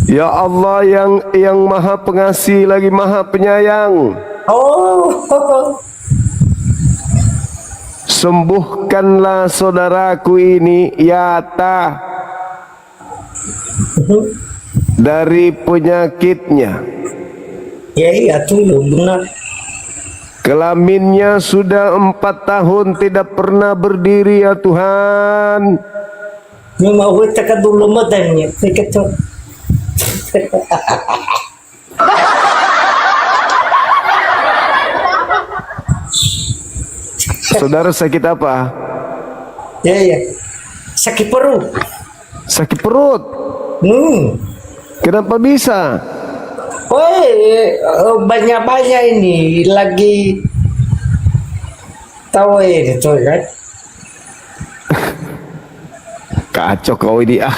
Ya Allah yang maha pengasih lagi maha penyayang. Oh. Sembuhkanlah saudaraku ini Yata dari penyakitnya. Ya iya tuh benar. Kelaminnya sudah 4 tahun tidak pernah berdiri ya Tuhan. Memang gue tekan dulu matanya, tekan. Saudara sakit apa? Ya, sakit perut. Sakit perut. Kenapa bisa? Banyak-banyak ini lagi tahu itu kan? Kacau kau ini ah.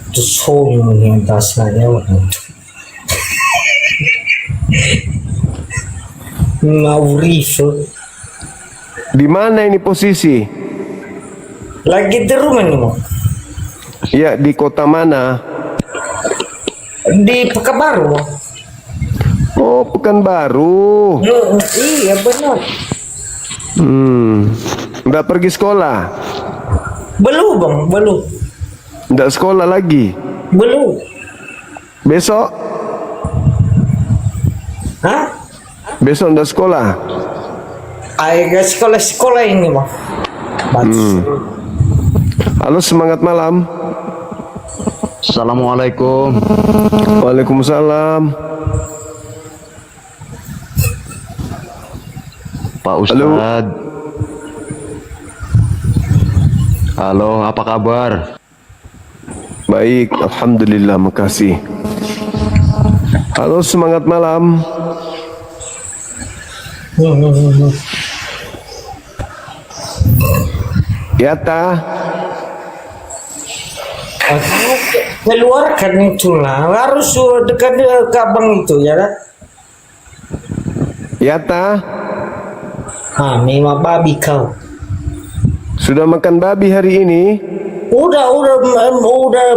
Itu sono yang dasarnya waktu. Mauricio. Di mana ini posisi? Lagi di rumah nih mau. Ya di kota mana? Di Pekanbaru. Oh Pekanbaru. Iya benar. Udah pergi sekolah? Belum bang, belum. Udah sekolah lagi? Belum. Besok? Hah? Besok udah sekolah? Ayo sekolah ini bang. Halo semangat malam. Assalamualaikum. Waalaikumsalam. Pak Ustadz. Halo, apa kabar? Baik, alhamdulillah, makasih. Halo semangat malam. Yata. Keluarkan itu lah, harus dekat ke abang itu ya kan? Yata. Memang babi kau. Sudah makan babi hari ini? Udah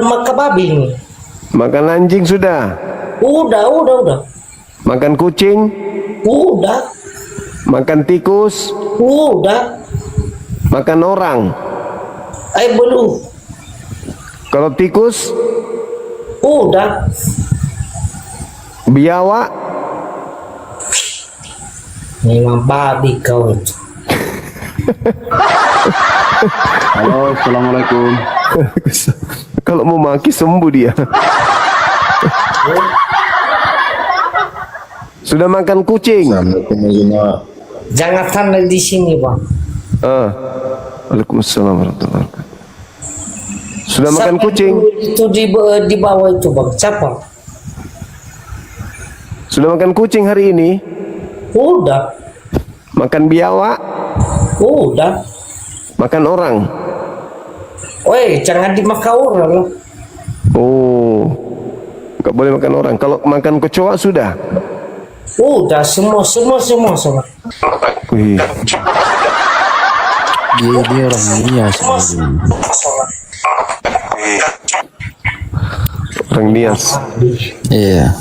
makan babi ini. Makan anjing sudah? Udah. Makan kucing? Udah. Makan tikus? Udah. Makan orang? Belum. Kalau tikus? Udah. Biawak? Memang babi kau itu. Halo, assalamualaikum. Kalau mau maki sembuh dia. Sudah makan kucing? Jangan tanda di sini bang. Waalaikumsalam warahmatullahi wabarakatuh. Sudah makan kucing? Itu di bawah itu bang. Siapa? Sudah makan kucing hari ini? Udah. Makan biawak? Udah. Makan orang? Jangan dimakan orang lah. Oh, nggak boleh makan orang. Kalau makan kecoa sudah? Udah semua. Wih. Dia orang Nias. Orang Nias. Iya.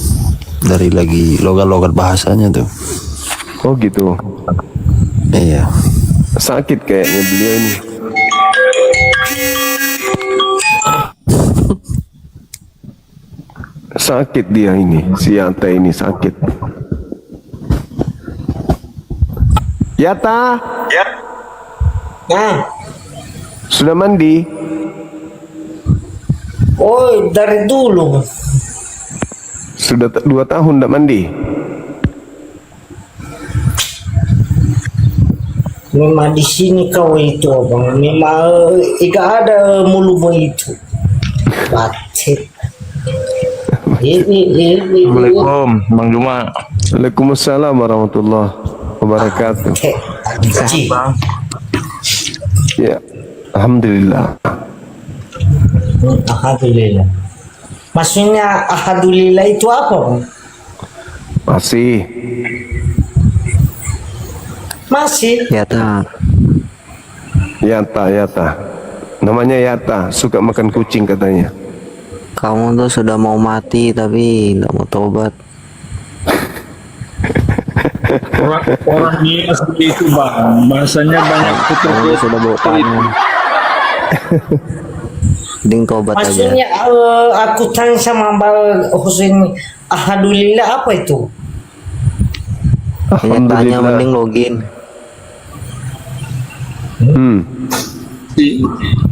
Dari lagi logat-logat bahasanya tuh. Oh gitu. Iya. Sakit kayaknya beliau ini. Sakit dia ini, si Yata ini sakit. Yata, sudah mandi? Dari dulu. Sudah 2 tahun tidak mandi? Memang di sini kau itu abang. Memang tidak ada mulu itu. Bacet. Assalamualaikum, Bang Juma. Waalaikumsalam warahmatullahi wabarakatuh. Ya, alhamdulillah. Alhamdulillah. Maksudnya alhamdulillah itu apa bang? Masih. Masih. Yata. Yata. Namanya Yata, suka makan kucing katanya. Kamu tuh sudah mau mati tapi nggak mau tobat. Orang Nia seperti itu bang, bahasanya banyak Kamu kutuk. sudah bawa tangan. Mending tobat aja. Maksudnya aku tanya sama Mbak Hussein, alhamdulillah apa itu? Hanya tanya mending login.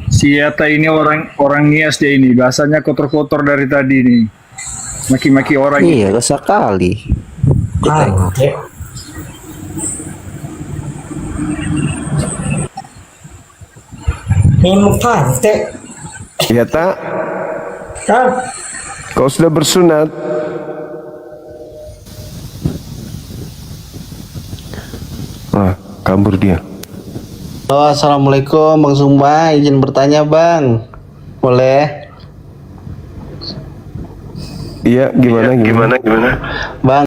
Si Yata ini orang Nias dia ini, bahasanya kotor-kotor dari tadi nih. Maki-maki orang ini. Iya, kesal kali. Pantek. Memang pantek. Yata, Kan? kau sudah bersunat? Kabur dia. Halo, assalamualaikum Bang Sumba, izin bertanya Bang, boleh? Iya, gimana? Bang,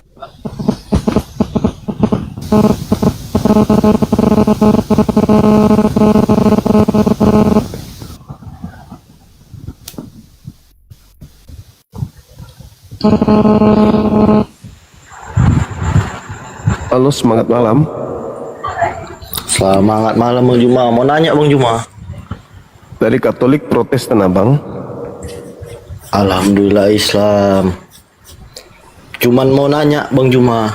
Halo, semangat malam. selamat malam Bang Juma, mau nanya Bang Juma. Dari Katolik Protestan abang. Alhamdulillah Islam. Cuman mau nanya Bang Juma,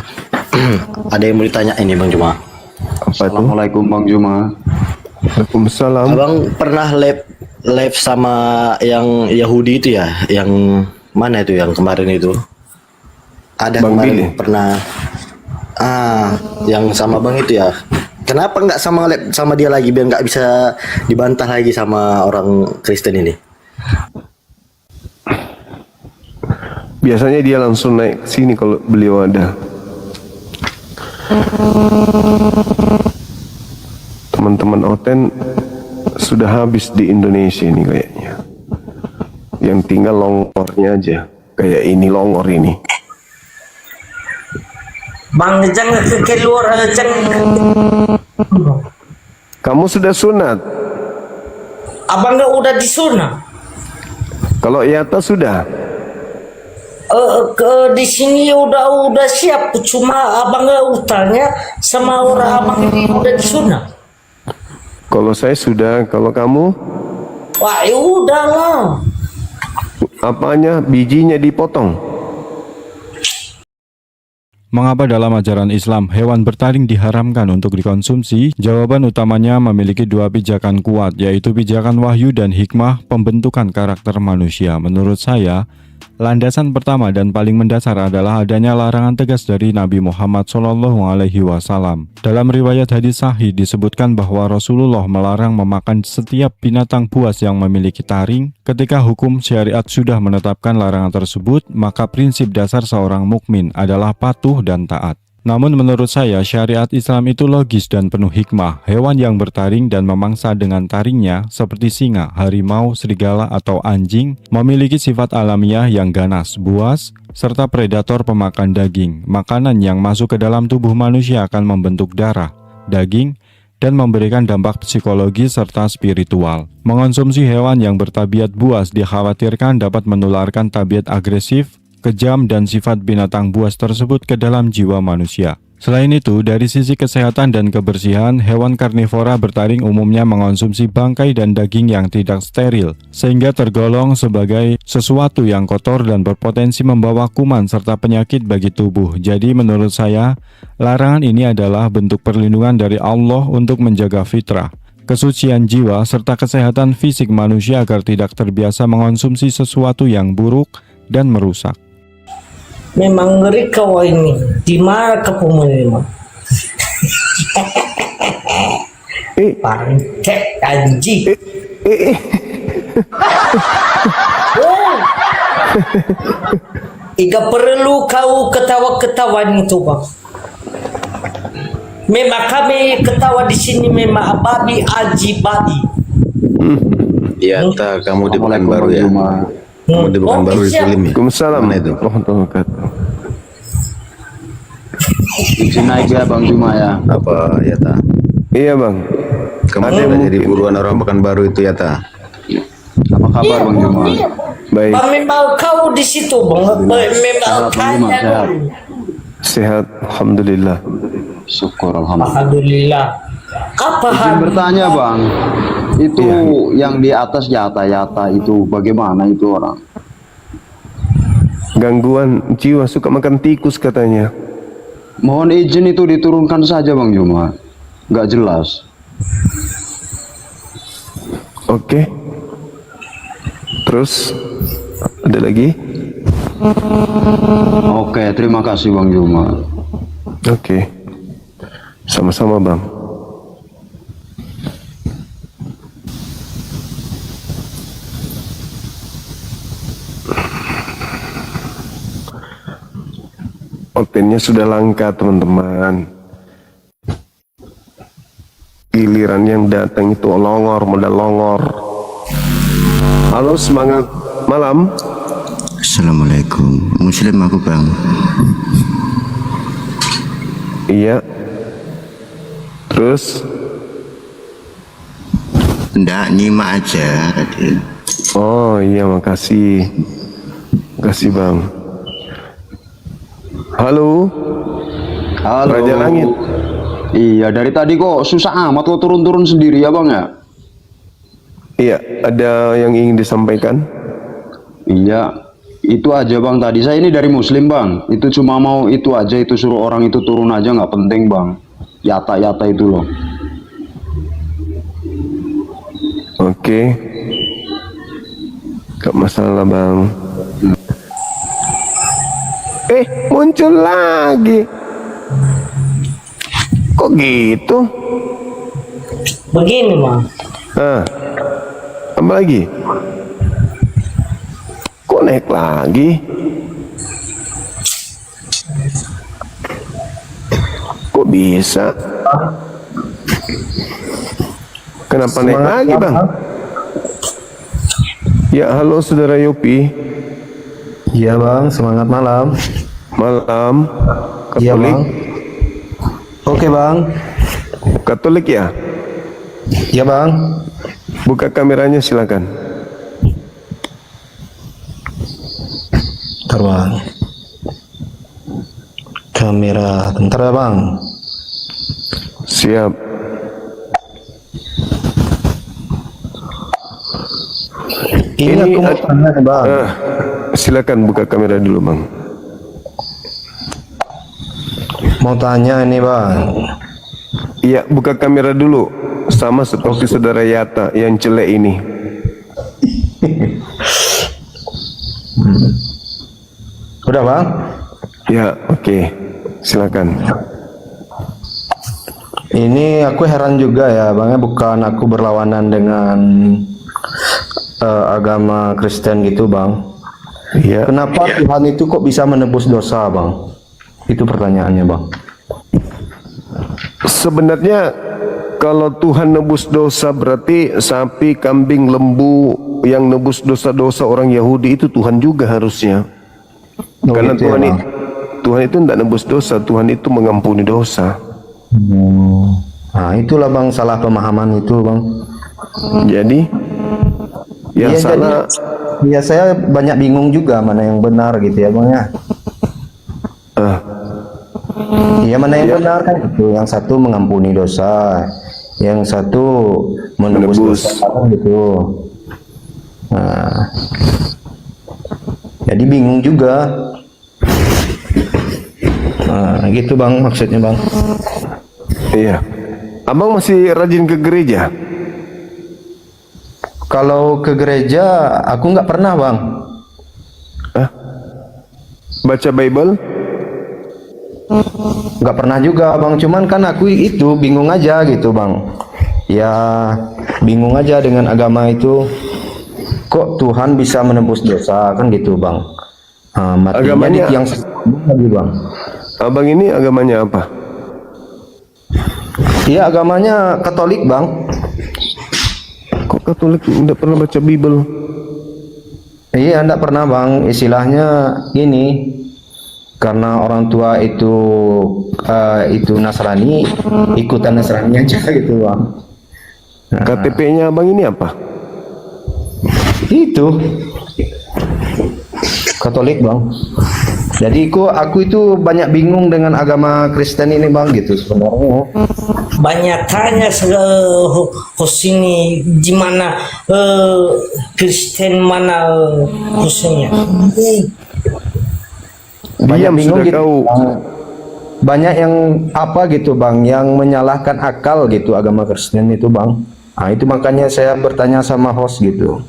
ada yang mau ditanya ini Bang Juma. Apa itu? Assalamualaikum Bang Juma. Waalaikumsalam. Abang pernah live sama yang Yahudi itu ya, yang mana itu yang kemarin itu? Ada Bang kemarin Billy. pernah. Yang sama Bang itu ya. Kenapa nggak sama dia lagi biar nggak bisa dibantah lagi sama orang Kristen ini? Biasanya dia langsung naik sini kalau beliau ada. Teman-teman Oten sudah habis di Indonesia ini kayaknya. Yang tinggal longornya aja. Kayak ini longor ini. Bang, jangan keluar, jangan. Kamu sudah sunat? Abang nggak udah disunat? Kalau Yata sudah? Di sini udah siap, cuma abang nggak utanya sama orang abang ini udah disunat. Kalau saya sudah, kalau kamu? Wah, ya udahlah. Apanya? Bijinya dipotong? Mengapa dalam ajaran Islam hewan bertaring diharamkan untuk dikonsumsi? Jawaban utamanya memiliki dua pijakan kuat, yaitu pijakan wahyu dan hikmah pembentukan karakter manusia. Menurut saya, landasan pertama dan paling mendasar adalah adanya larangan tegas dari Nabi Muhammad SAW. Dalam riwayat hadis sahih disebutkan bahwa Rasulullah melarang memakan setiap binatang buas yang memiliki taring. Ketika hukum syariat sudah menetapkan larangan tersebut, maka prinsip dasar seorang mukmin adalah patuh dan taat. Namun menurut saya syariat Islam itu logis dan penuh hikmah. Hewan yang bertaring dan memangsa dengan taringnya seperti singa, harimau, serigala atau anjing memiliki sifat alamiah yang ganas, buas, serta predator pemakan daging. Makanan yang masuk ke dalam tubuh manusia akan membentuk darah, daging, dan memberikan dampak psikologi serta spiritual. Mengonsumsi hewan yang bertabiat buas dikhawatirkan dapat menularkan tabiat agresif, kejam, dan sifat binatang buas tersebut ke dalam jiwa manusia. Selain itu, dari sisi kesehatan dan kebersihan, hewan karnivora bertaring umumnya mengonsumsi bangkai dan daging yang tidak steril, sehingga tergolong sebagai sesuatu yang kotor dan berpotensi membawa kuman serta penyakit bagi tubuh. Jadi menurut saya, larangan ini adalah bentuk perlindungan dari Allah untuk menjaga fitrah, kesucian jiwa, serta kesehatan fisik manusia agar tidak terbiasa mengonsumsi sesuatu yang buruk dan merusak. Memang ngeri kau ini. Di mana kau menerima? Pantek anjing. Oh. Iga perlu kau ketawa-ketawaan itu, Bang. Memang kami ketawa di sini memang babi aji babi. Iya, kamu di bukan baru ya. Kamu di bukan baru di siap. film ya. Waalaikumsalam. Mana itu? Warahmatullahi wabarakatuh. Izin aja Bang Juma ya. Apa ya ta? Iya bang. Kamu Ada yang udah jadi mungkin. buruan orang Pekanbaru itu ya ta? Apa kabar Bang Juma? Baik, Bang, memang kau di situ bang. Memang Sehat, Bang Juma, tanya sehat. dulu. sehat, alhamdulillah. Syukur alhamdulillah. Alhamdulillah. Apa Izin hal? bertanya Bang, itu yang di atas yata-yata itu bagaimana itu orang? Gangguan jiwa, suka makan tikus katanya. Mohon izin itu diturunkan saja Bang Juma. Nggak jelas. Oke. Terus ada lagi? Oke, terima kasih Bang Juma. Oke. Sama-sama, Bang. Otennya sudah langka, teman-teman. Giliran yang datang itu longor, modal longor. Halo, semangat malam. Assalamualaikum. Muslim aku bang. Iya. Terus? Nggak nyimak aja tadi. Oh iya, makasih. Makasih, Bang. Halo. Halo. Raja Langit. Iya, dari tadi kok susah amat lo turun-turun sendiri ya Bang ya? Iya, ada yang ingin disampaikan? Iya, itu aja Bang tadi. Saya ini dari Muslim Bang. Itu cuma mau itu aja, itu suruh orang itu turun aja nggak penting Bang. Yata-yata itu loh. Oke. Gak masalah, Bang. Muncul lagi. Kok gitu? Begini bang. Apa lagi? Kok naik lagi? Kok bisa? Kenapa naik lagi, Bang? Ya, halo saudara Yopi. Iya bang, semangat malam. Malam. Iya Katolik. bang. Oke bang. Katolik ya? Iya bang. Buka kameranya silakan. Bentar bang. Kamera, bentar ya bang. Siap. Ini aku mau tanya nih, bang. Silakan buka kamera dulu, Bang. Mau tanya ini bang. Iya, buka kamera dulu. Sama seperti saudara Yata yang jelek ini. Udah bang? Ya, oke. Silakan. Ini aku heran juga ya bang, bukan aku berlawanan dengan agama Kristen gitu bang. Iya. Kenapa Tuhan itu kok bisa menebus dosa bang? Itu pertanyaannya bang. Sebenarnya kalau Tuhan nebus dosa berarti sapi, kambing, lembu yang nebus dosa-dosa orang Yahudi itu Tuhan juga harusnya. Oh, Karena gitu ya, Bang. Tuhan itu tidak nebus dosa, Tuhan itu mengampuni dosa. Nah itulah bang salah pemahaman itu bang. Jadi yang Iya, salah ya saya banyak bingung juga mana yang benar gitu ya bang ya. Iya mana yang benar kan itu. Yang satu mengampuni dosa, yang satu menebus dosa kan gitu. Nah, jadi bingung juga. Nah, gitu bang maksudnya bang. iya. Abang masih rajin ke gereja? Kalau ke gereja aku nggak pernah bang. Baca Bible? Nggak pernah juga bang, cuman kan aku itu bingung aja gitu bang. Ya bingung aja dengan agama itu. Kok Tuhan bisa menebus dosa kan gitu bang. Matinya Agamanya- di tiang lagi bang. Abang ini agamanya apa? Iya agamanya Katolik bang. Kok Katolik tidak pernah baca Bible? Iya enggak pernah bang. Istilahnya ini karena orang tua itu Nasrani, ikutan Nasrani aja gitu bang. KTP-nya abang ini apa? Itu Katolik bang. Jadi aku itu banyak bingung dengan agama Kristen ini bang gitu sebenarnya. Banyak tanya host ini di mana Kristen mana hostnya. Banyak Diam bingung sudah gitu. kau. Bang. Banyak yang apa gitu bang, yang menyalahkan akal gitu agama Kristen itu bang. Nah itu makanya saya bertanya sama host gitu.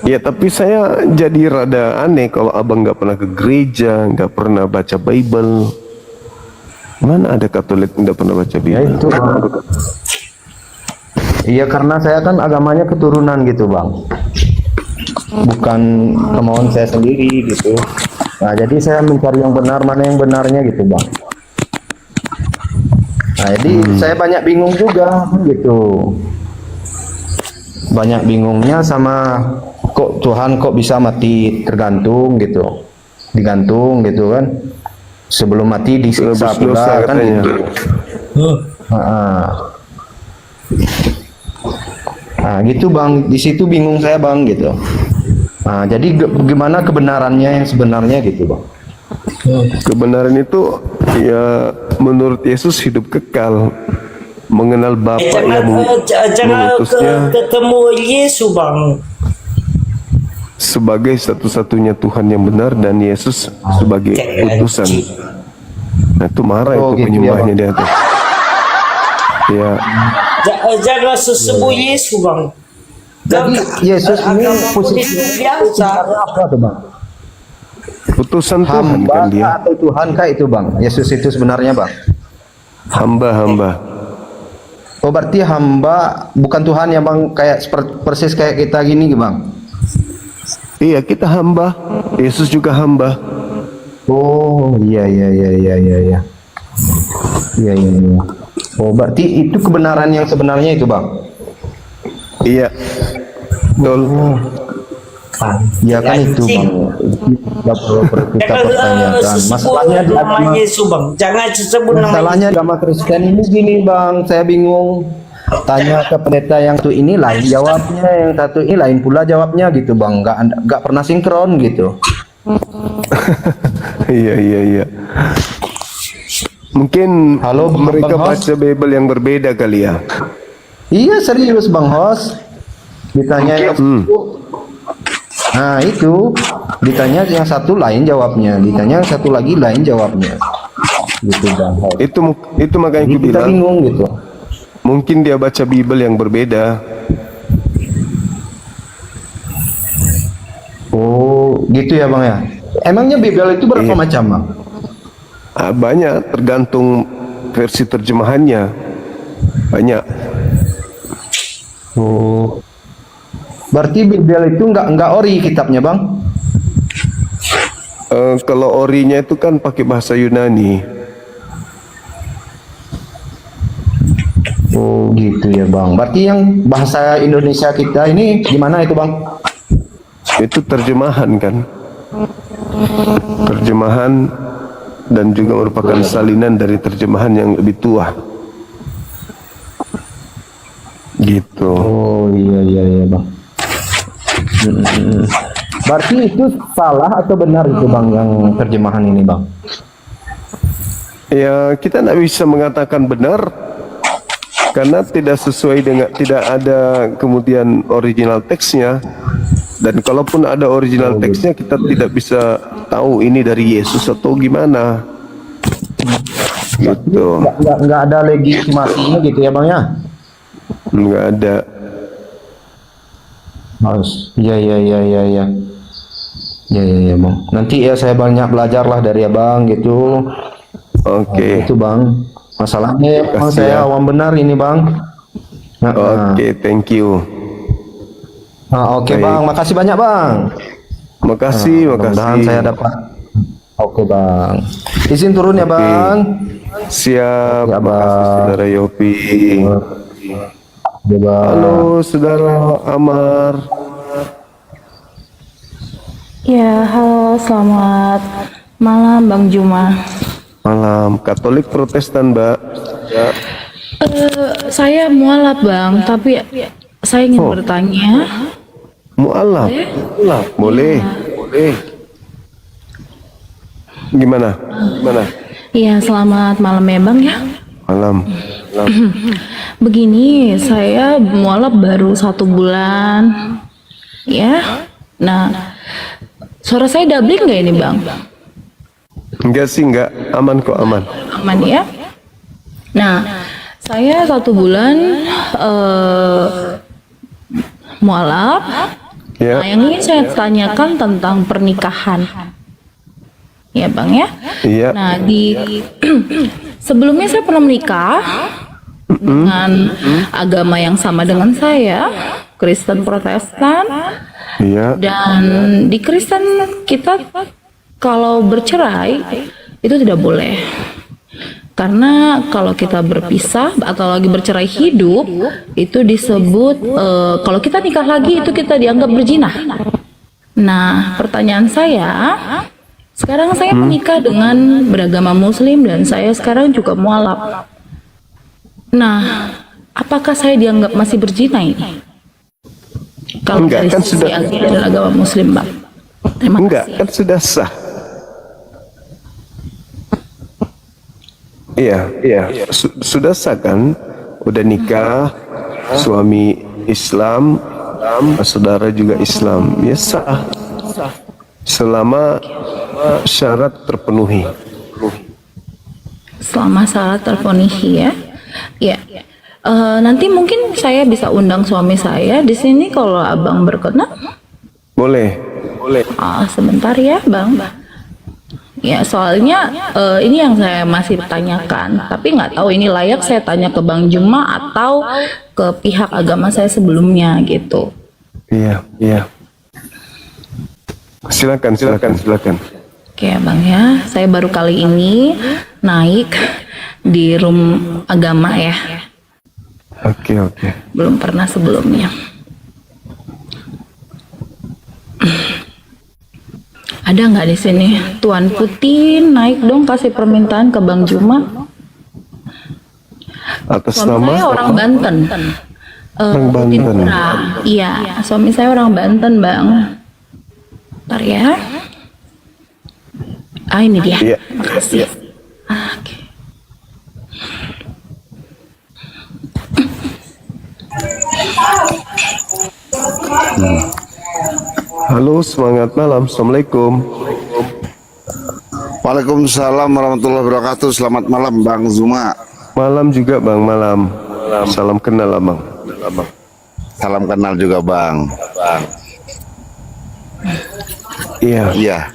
Ya tapi saya jadi rada aneh kalau abang nggak pernah ke gereja, nggak pernah baca Bible. Mana ada Katolik nggak pernah baca Ya Bible? itu bang. Iya karena saya kan agamanya keturunan gitu bang. Bukan kemauan saya sendiri gitu. Nah jadi saya mencari yang benar, mana yang benarnya gitu bang. Nah jadi saya banyak bingung juga gitu. Banyak bingungnya sama kok Tuhan kok bisa mati tergantung gitu, digantung gitu kan, sebelum mati disiksa Lebus pula dosa kan katanya. gitu. Nah gitu bang, di situ bingung saya bang gitu. Nah jadi gimana kebenarannya yang sebenarnya gitu bang. Kebenaran itu ya menurut Yesus hidup kekal, mengenal Bapa yang Jangan mengutusnya ketemu Yesus bang. sebagai satu-satunya Tuhan yang benar dan Yesus sebagai utusan. Nah itu marah Oh, itu gitu ya, penyembahnya dia tuh. Ya, Jangan sesebut Yesus bang. Jadi Yesus ini posisi biasa. apa tuh bang? utusan Tuhan Hamba kan dia, atau Tuhan kah itu bang? Yesus itu sebenarnya bang? hamba-hamba. Oh berarti hamba bukan Tuhan ya bang, kayak persis kayak kita gini bang. Iya kita hamba, Yesus juga hamba. Oh iya. Oh berarti itu kebenaran yang sebenarnya itu bang. Iya, betul. Ya kan itu bang. Tidak perlu kita pertanyakan. Masalahnya di agama, nama Yesus bang. Jangan sebut nama masalahnya di agama Kristen ini gini bang, saya bingung. Tanya ke pendeta yang satu ini lain jawabnya, yang satu ini lain pula jawabnya gitu bang. Nggak pernah sinkron gitu. Iya. Mungkin Halo, mereka Bang Hos. baca Bible yang berbeda kali ya. Iya serius bang Hos. Ditanya yang nah itu ditanya yang satu lain jawabnya, ditanya yang satu lagi lain jawabnya. Gitu bang Hos. Itu makanya Jadi aku kita bilang bingung gitu. mungkin dia baca Bible yang berbeda. Oh gitu ya bang ya. Emangnya Bible itu berapa Iya. macam bang? Banyak, tergantung versi terjemahannya. Banyak. Oh. Berarti Bible itu nggak ori kitabnya bang? Kalau orinya itu kan pakai bahasa Yunani. Oh gitu ya bang. Berarti yang bahasa Indonesia kita ini gimana itu bang? Itu terjemahan kan. Terjemahan dan juga merupakan salinan dari terjemahan yang lebih tua. Gitu. Oh iya bang. Berarti itu salah atau benar itu bang yang terjemahan ini bang? Ya kita tidak bisa mengatakan benar karena tidak sesuai dengan, tidak ada kemudian original teksnya, dan kalaupun ada original teksnya kita tidak bisa tahu ini dari Yesus atau gimana gitu. Nggak ada legitimasinya gitu ya bang ya? Nggak ada. Harus. Iya bang. Nanti ya saya banyak belajar lah dari abang gitu. Oke. Itu bang. Masalahnya bang Makasih saya ya. awam benar ini bang. Oke, thank you. Oke Baik. bang, makasih banyak bang. Makasih, Mudah-mudahan makasih. saya dapat. Oke bang. Izin turun ya Oke. bang. Siap, Ya, makasih Bang. saudara Yopi. Ya, bang. Halo saudara Amar. Ya, halo, selamat malam Bang Juma. Malam. Katolik Protestan, Mbak. Ya. Saya mualaf Bang, tapi saya ingin Oh. bertanya, Mu'alaf. Boleh. Boleh. Gimana? Iya, selamat malam ya Bang ya. Malam. Begini, saya mualaf baru 1 bulan. Ya. Nah, suara saya doubling nggak ini Bang? Enggak sih, enggak. Aman kok, aman. Aman ya. Nah, saya 1 bulan mualaf. Ya. Nah, yang ingin saya tanyakan tentang pernikahan. Ya Bang ya. Iya. Nah, sebelumnya saya pernah menikah dengan agama yang sama dengan saya, Kristen Protestan. Iya. Dan di Kristen kita kalau bercerai itu tidak boleh. Karena kalau kita berpisah atau lagi bercerai hidup itu disebut kalau kita nikah lagi itu kita dianggap berzina. Nah, pertanyaan saya, sekarang saya menikah dengan beragama Muslim dan saya sekarang juga mualaf. Nah, apakah saya dianggap masih berzina ini? Kalau Enggak, dari kan sisi sudah- agama Muslim, Bang. Terima Enggak, kasih. kan sudah sah. Iya. Sudah sah kan? Udah nikah, suami Islam, saudara juga Islam. Ya sah. Selama syarat terpenuhi. Selama syarat terpenuhi ya. Ya. Nanti mungkin saya bisa undang suami saya di sini kalau Abang berkenan. Boleh. Sebentar ya, Bang. Ya, soalnya ini yang saya masih tanyakan, tapi nggak tahu ini layak saya tanya ke Bang Juma atau ke pihak agama saya sebelumnya gitu. Iya. Silakan. Oke, Bang ya. Saya baru kali ini naik di room agama ya. Oke. Belum pernah sebelumnya. Ada nggak di sini Tuan Putin? Naik dong, kasih permintaan ke Bang Juma. Atas Suami nama saya orang Banten. Orang Putin Banten. Putra. Iya, suami saya orang Banten, Bang. Bentar ya. Ini dia. Iya. Makasih. Oke. Halo, semangat malam. Assalamualaikum. Waalaikumsalam warahmatullahi wabarakatuh. Selamat malam Bang Zuma. Malam juga Bang, malam. Salam kenal Abang. Salam kenal juga Bang. Iya.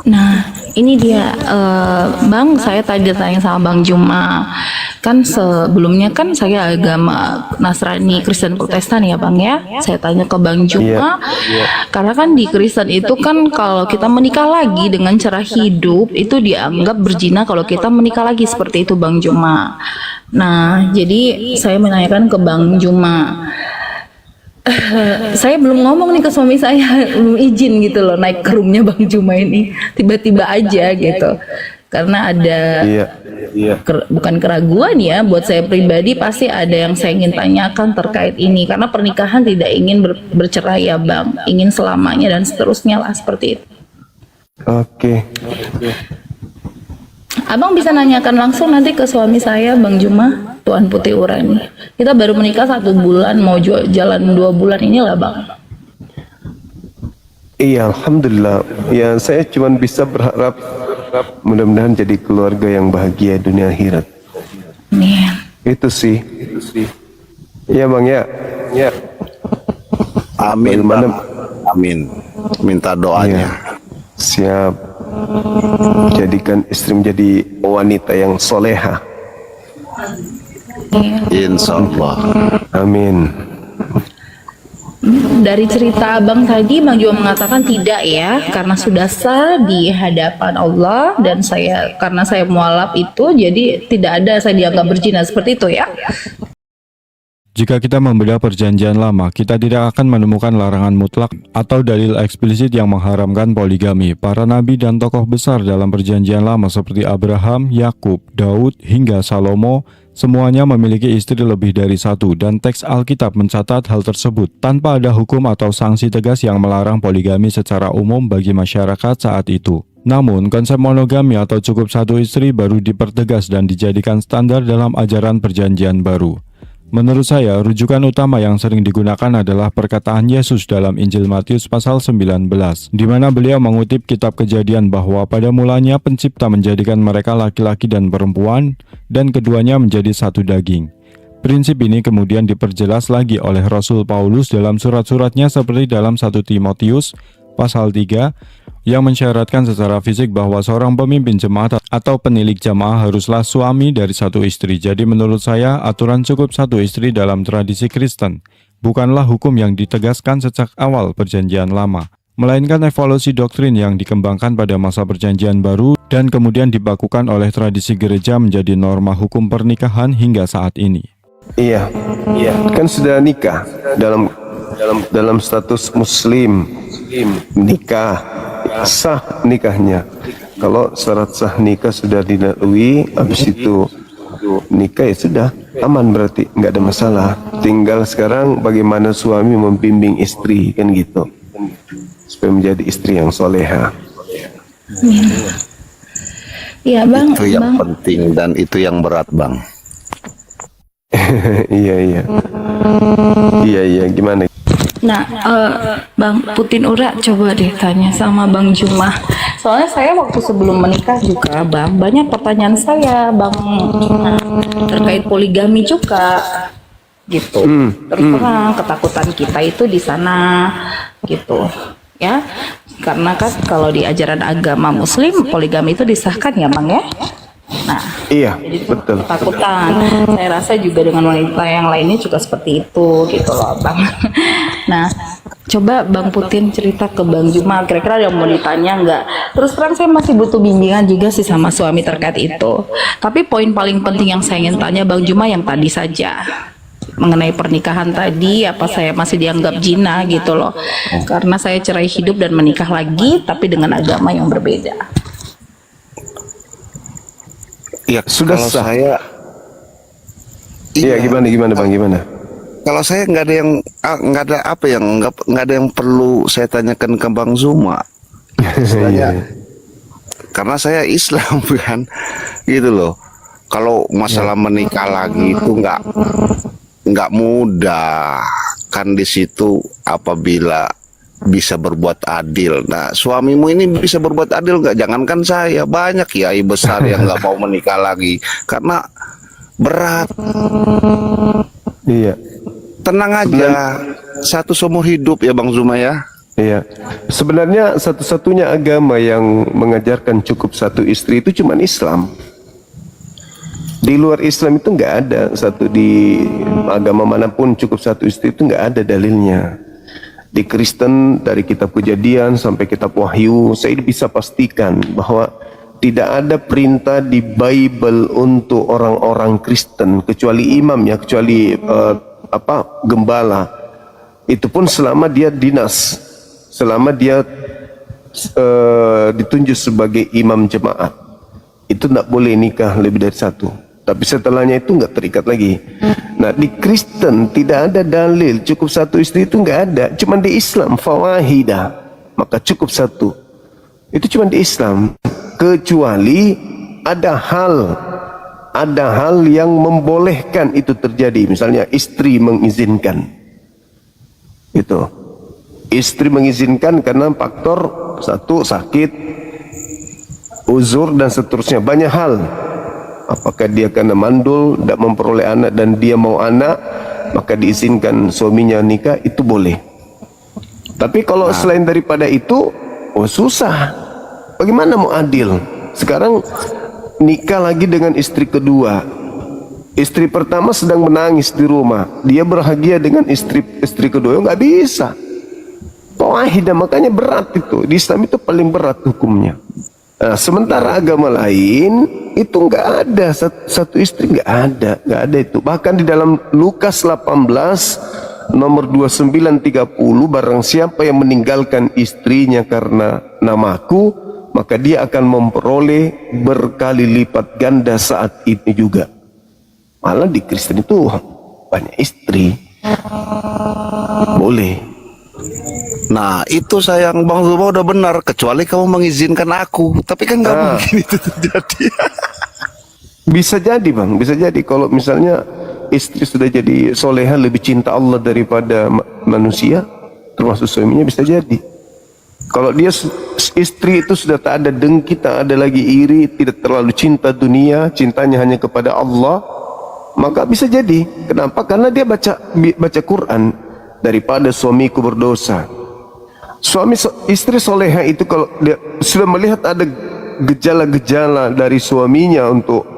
Nah, ini dia, Bang. Saya tadi tanya sama Bang Juma. Kan sebelumnya kan saya agama Nasrani Kristen Protestan ya Bang ya. Saya tanya ke Bang Juma, karena kan di Kristen itu kan kalau kita menikah lagi dengan cara hidup itu dianggap berzina kalau kita menikah lagi, seperti itu Bang Juma. Nah, jadi saya menanyakan ke Bang Juma. Saya belum ngomong nih ke suami saya, belum izin gitu loh naik ke roomnya Bang Juma ini, tiba-tiba aja gitu. Karena ada bukan keraguan ya, buat saya pribadi pasti ada yang saya ingin tanyakan terkait ini, karena pernikahan tidak ingin bercerai ya Bang, ingin selamanya dan seterusnya lah, seperti itu. Oke. Abang bisa nanyakan langsung nanti ke suami saya Bang Juma, Tuan Putih Urani. Kita baru menikah 1 bulan, mau jalan 2 bulan inilah Bang. Iya, alhamdulillah. Ya, saya cuma bisa berharap mudah-mudahan jadi keluarga yang bahagia dunia akhirat. Amin. Itu sih. Iya Bang ya. Amin Bagaimana? Bang. Amin. Minta doanya. Iya. Siap. Jadikan istri menjadi wanita yang soleha. Insya Allah. Amin. Dari cerita Abang tadi, Bang Juma mengatakan tidak ya, karena sudah sah di hadapan Allah, dan karena saya mualaf itu, jadi tidak ada saya dianggap berzina, seperti itu ya. Jika kita membedah perjanjian lama, kita tidak akan menemukan larangan mutlak atau dalil eksplisit yang mengharamkan poligami. Para nabi dan tokoh besar dalam perjanjian lama seperti Abraham, Yakub, Daud, hingga Salomo Semuanya memiliki istri lebih dari satu dan teks Alkitab mencatat hal tersebut tanpa ada hukum atau sanksi tegas yang melarang poligami secara umum bagi masyarakat saat itu. Namun, konsep monogami atau cukup satu istri baru dipertegas dan dijadikan standar dalam ajaran Perjanjian Baru. Menurut saya, rujukan utama yang sering digunakan adalah perkataan Yesus dalam Injil Matius pasal 19, di mana beliau mengutip kitab Kejadian bahwa pada mulanya pencipta menjadikan mereka laki-laki dan perempuan, dan keduanya menjadi satu daging. Prinsip ini kemudian diperjelas lagi oleh Rasul Paulus dalam surat-suratnya seperti dalam 1 Timotius pasal 3, yang mensyaratkan secara fisik bahwa seorang pemimpin jemaat atau penilik jamaah haruslah suami dari satu istri. Jadi menurut saya, aturan cukup satu istri dalam tradisi Kristen bukanlah hukum yang ditegaskan sejak awal Perjanjian Lama, melainkan evolusi doktrin yang dikembangkan pada masa Perjanjian Baru dan kemudian dibakukan oleh tradisi gereja menjadi norma hukum pernikahan hingga saat ini. Iya, kan sudah nikah dalam status muslim, nikah, sah nikahnya. Kalau syarat sah nikah sudah dilalui, habis itu nikah ya sudah aman, berarti nggak ada masalah. Tinggal sekarang bagaimana suami membimbing istri, kan gitu, supaya menjadi istri yang soleha. Iya bang. Itu yang penting dan itu yang berat, Bang. Iya, gimana? Nah, Bang Putin Ura coba deh tanya sama Bang Juma. Soalnya saya waktu sebelum menikah juga, Bang, banyak pertanyaan saya, Bang Juma, terkait poligami juga, gitu. Terus terang ketakutan kita itu di sana, gitu, ya. Karena kan kalau di ajaran agama Muslim poligami itu disahkan ya, Bang ya. Nah, iya, jadi betul. ketakutan. Saya rasa juga dengan wanita yang lainnya juga seperti itu, gitu loh, Bang. Nah, coba Bang Putin cerita ke Bang Juma, kira-kira yang mau ditanya nggak? Terus terang saya masih butuh bimbingan juga sih sama suami terkait itu. Tapi poin paling penting yang saya ingin tanya Bang Juma yang tadi saja, mengenai pernikahan tadi, apa saya masih dianggap zina gitu loh? Karena saya cerai hidup dan menikah lagi, tapi dengan agama yang berbeda. Ya Sudah kalau sah. saya, Iya, gimana Bang, gimana? kalau saya nggak ada yang nggak ada apa yang nggak ada yang perlu saya tanyakan ke Bang Zuma. Istilahnya, karena saya Islam kan, gitu loh. Kalau masalah menikah lagi itu nggak mudah kan di situ apabila bisa berbuat adil. Nah, suamimu ini bisa berbuat adil nggak? Jangankan saya, banyak kiai besar yang nggak mau menikah lagi karena berat. Iya. Tenang aja, satu seumur hidup ya Bang Zuma ya. Iya. Sebenarnya satu-satunya agama yang mengajarkan cukup satu istri itu cuma Islam. Di luar Islam itu nggak ada satu, di agama manapun cukup satu istri itu nggak ada dalilnya. Di Kristen dari kitab Kejadian sampai kitab Wahyu, saya bisa pastikan bahwa tidak ada perintah di Bible untuk orang-orang Kristen kecuali imam ya, kecuali gembala. Itu pun selama dia dinas, selama dia ditunjuk sebagai imam jemaat, itu tidak boleh nikah lebih dari satu. Tapi setelahnya itu nggak terikat lagi. Nah, di Kristen tidak ada dalil cukup satu istri, itu nggak ada. Cuma di Islam fawahidah, maka cukup satu. Itu cuma di Islam. Kecuali ada hal yang membolehkan itu terjadi. Misalnya istri mengizinkan. Itu. Istri mengizinkan karena faktor satu sakit, uzur dan seterusnya, banyak hal. Apakah dia karena mandul, tidak memperoleh anak dan dia mau anak, maka diizinkan suaminya nikah, itu boleh. Tapi kalau selain daripada itu, susah. Bagaimana mau adil? Sekarang nikah lagi dengan istri kedua. Istri pertama sedang menangis di rumah, dia bahagia dengan istri kedua, nggak bisa. Fawahidah, makanya berat itu. Di Islam itu paling berat hukumnya. Nah, sementara agama lain itu nggak ada satu istri, nggak ada itu. Bahkan di dalam Lukas 18 nomor 29-30, barang siapa yang meninggalkan istrinya karena namaku, maka dia akan memperoleh berkali lipat ganda saat ini juga. Malah di Kristen itu banyak istri. Boleh. Nah itu sayang Bang Zuma udah benar, kecuali kamu mengizinkan aku. Tapi kan nggak mungkin itu terjadi. Bisa jadi bang, bisa jadi kalau misalnya istri sudah jadi soleha, lebih cinta Allah daripada manusia, termasuk suaminya, bisa jadi. Kalau dia istri itu sudah tak ada dengki, tak ada lagi iri, tidak terlalu cinta dunia, cintanya hanya kepada Allah, maka bisa jadi. Kenapa? Karena dia baca Quran, daripada suamiku berdosa. Istri soleha itu kalau dia sudah melihat ada gejala-gejala dari suaminya untuk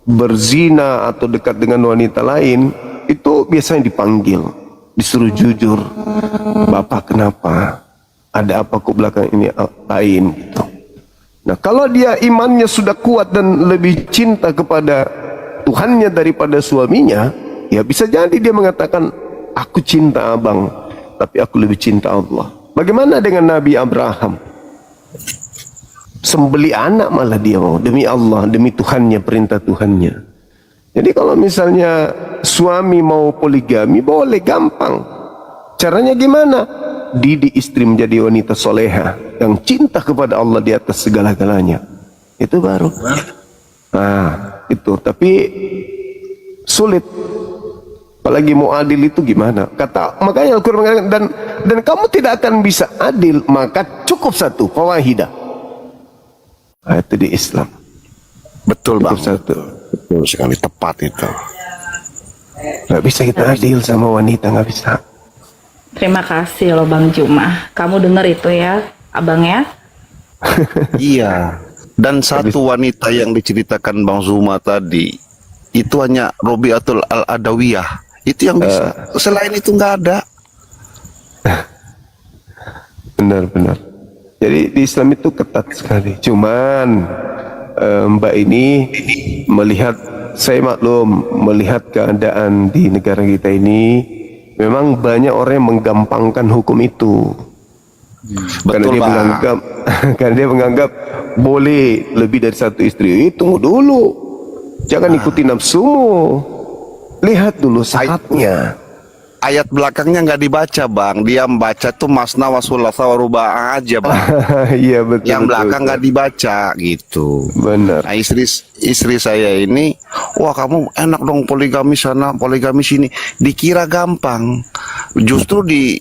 berzina atau dekat dengan wanita lain, itu biasanya dipanggil, disuruh jujur. Bapak kenapa? Ada apa kok belakang ini lain gitu. Nah kalau dia imannya sudah kuat dan lebih cinta kepada Tuhannya daripada suaminya, ya bisa jadi dia mengatakan, aku cinta abang, tapi aku lebih cinta Allah. Bagaimana dengan Nabi Abraham? Sembeli anak malah dia mau, demi Allah, demi Tuhannya, perintah Tuhannya. Jadi kalau misalnya suami mau poligami, boleh, gampang. Caranya gimana? Didik istri menjadi wanita soleha yang cinta kepada Allah di atas segala-galanya. Itu baru. Nah, itu. Tapi sulit. Apalagi mau adil itu gimana? Makanya Al-Quran mengatakan, dan kamu tidak akan bisa adil, maka cukup satu, fawahidah. Nah, itu di Islam. Betul bang. Satu. Betul sekali, tepat itu. Gak bisa kita adil sama wanita, gak bisa. Terima kasih loh Bang Juma. Kamu denger itu ya, abang ya? Iya. Dan satu wanita yang diceritakan Bang Zuma tadi, itu hanya Robiatul Al-Adawiyah. Itu yang bisa. Selain itu nggak ada. Benar-benar. Jadi di Islam itu ketat sekali. Cuman Mbak ini melihat, saya maklum, melihat keadaan di negara kita ini, memang banyak orang yang menggampangkan hukum itu. Karena Betul, dia Bang. menganggap, karena dia menganggap boleh lebih dari satu istri. Tunggu dulu, jangan ikuti nafsumu. Lihat dulu syaratnya. Ayat belakangnya nggak dibaca bang, dia membaca tuh masna wasulasa warubah aja bang. Iya betul. Yang belakang nggak dibaca gitu. Benar. Nah, istri saya ini, wah kamu enak dong poligami sana, poligami sini. Dikira gampang. Justru di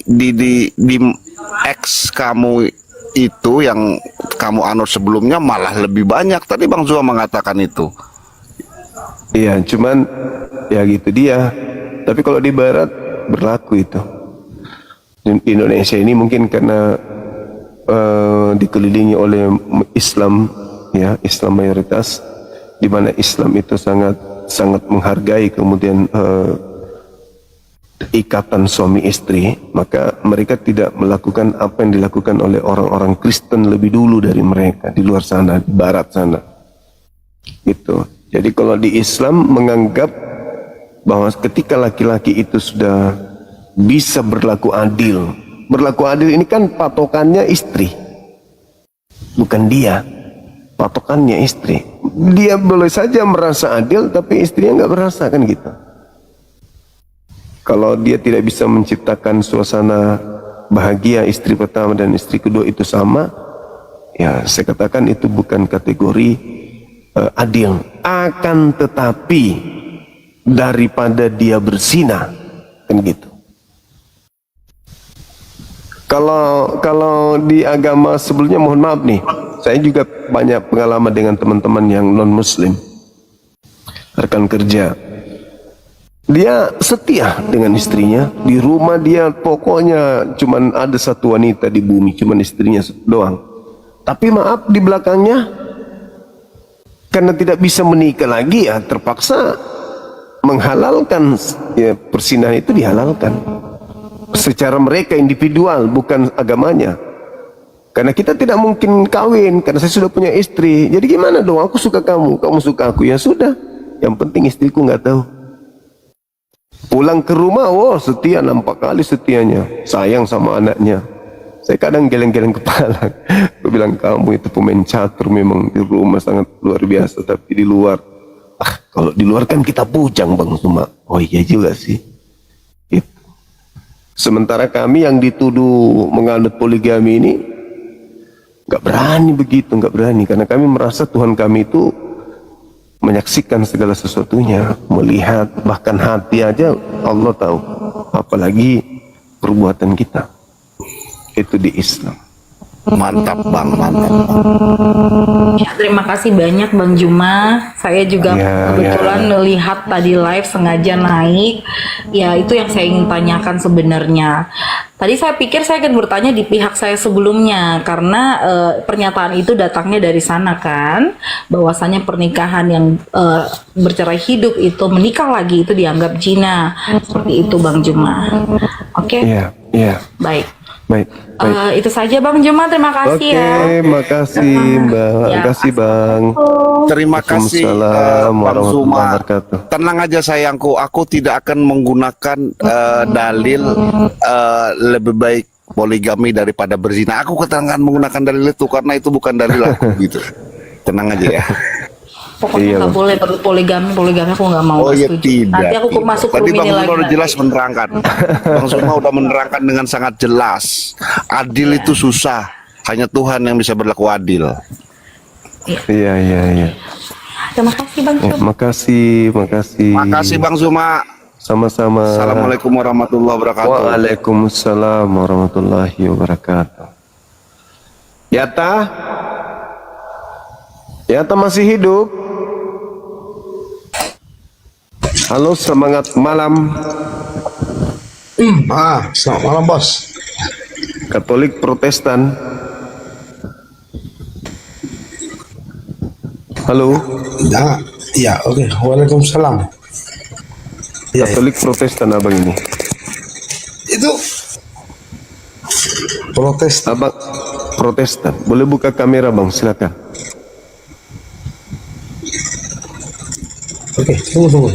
ex kamu itu yang kamu anut sebelumnya malah lebih banyak. Tadi Bang Zuma mengatakan itu. Iya, cuman ya gitu dia. Tapi kalau di Barat berlaku itu. Di Indonesia ini mungkin karena dikelilingi oleh Islam, ya Islam mayoritas, di mana Islam itu sangat menghargai kemudian ikatan suami istri, maka mereka tidak melakukan apa yang dilakukan oleh orang-orang Kristen lebih dulu dari mereka di luar sana, di Barat sana. Gitu. Jadi kalau di Islam menganggap bahwa ketika laki-laki itu sudah bisa berlaku adil. Berlaku adil ini kan patokannya istri, bukan dia. Patokannya istri. Dia boleh saja merasa adil, tapi istrinya nggak merasa, kan gitu. Kalau dia tidak bisa menciptakan suasana bahagia istri pertama dan istri kedua itu sama, ya saya katakan itu bukan kategori adil. Akan tetapi daripada dia berzina, kan gitu. Kalau di agama sebelumnya, mohon maaf nih, saya juga banyak pengalaman dengan teman-teman yang non muslim, rekan kerja. Dia setia dengan istrinya, di rumah dia pokoknya cuman ada satu wanita di bumi, cuman istrinya doang. Tapi maaf, di belakangnya karena tidak bisa menikah lagi, ya terpaksa menghalalkan, ya persinahan itu dihalalkan secara mereka individual, bukan agamanya. Karena kita tidak mungkin kawin, karena saya sudah punya istri. Jadi gimana dong, aku suka kamu, kamu suka aku, ya sudah, yang penting istriku nggak tahu. Pulang ke rumah, wow setia, nampak kali setianya, sayang sama anaknya. Saya kadang geleng-geleng kepala, aku bilang kamu itu pemain catur memang, di rumah sangat luar biasa, tapi di luar Kalau di luar kan kita bujang Bang Suma. Oh iya juga sih. Gitu. Sementara kami yang dituduh menganut poligami ini nggak berani begitu, nggak berani karena kami merasa Tuhan kami itu menyaksikan segala sesuatunya, melihat bahkan hati aja Allah tahu, apalagi perbuatan kita. Itu di Islam. Mantap Bang, mantap. Ya, terima kasih banyak Bang Juma. Saya juga kebetulan melihat tadi live sengaja naik. Ya itu yang saya ingin tanyakan sebenarnya. Tadi saya pikir saya akan bertanya di pihak saya sebelumnya karena pernyataan itu datangnya dari sana kan, bahwasanya pernikahan yang bercerai hidup itu menikah lagi itu dianggap zina. Seperti itu Bang Juma. Oke? Iya. Baik. Baik. Itu saja Bang Juma, terima kasih ya. Oke, makasih Mbak. Makasih Bang. Terima kasih Bang Zuma. Tenang aja sayangku, aku tidak akan menggunakan dalil lebih baik poligami daripada berzina. Aku akan menggunakan dalil itu karena itu bukan dalil aku gitu. Tenang aja ya. Pokoknya nggak boleh poligami aku nggak mau. Oh iya setuju. tidak. Nanti aku masuk Tadi room Bang ini Zuma lagi. udah jelas menerangkan. Bang Zuma udah menerangkan dengan sangat jelas. Adil itu susah. Hanya Tuhan yang bisa berlaku adil. Iya. Terima kasih Bang Zuma. Makasih Bang Zuma. Sama-sama. Assalamualaikum warahmatullahi wabarakatuh. Waalaikumsalam warahmatullahi wabarakatuh. Yata masih hidup. Halo, semangat malam. Selamat malam bos. Katolik Protestan. Halo. Ya, oke. Waalaikumsalam. Katolik Protestan abang ini. Itu Protestan. Abang Protestan. Boleh buka kamera bang, silakan. Oke, tunggu.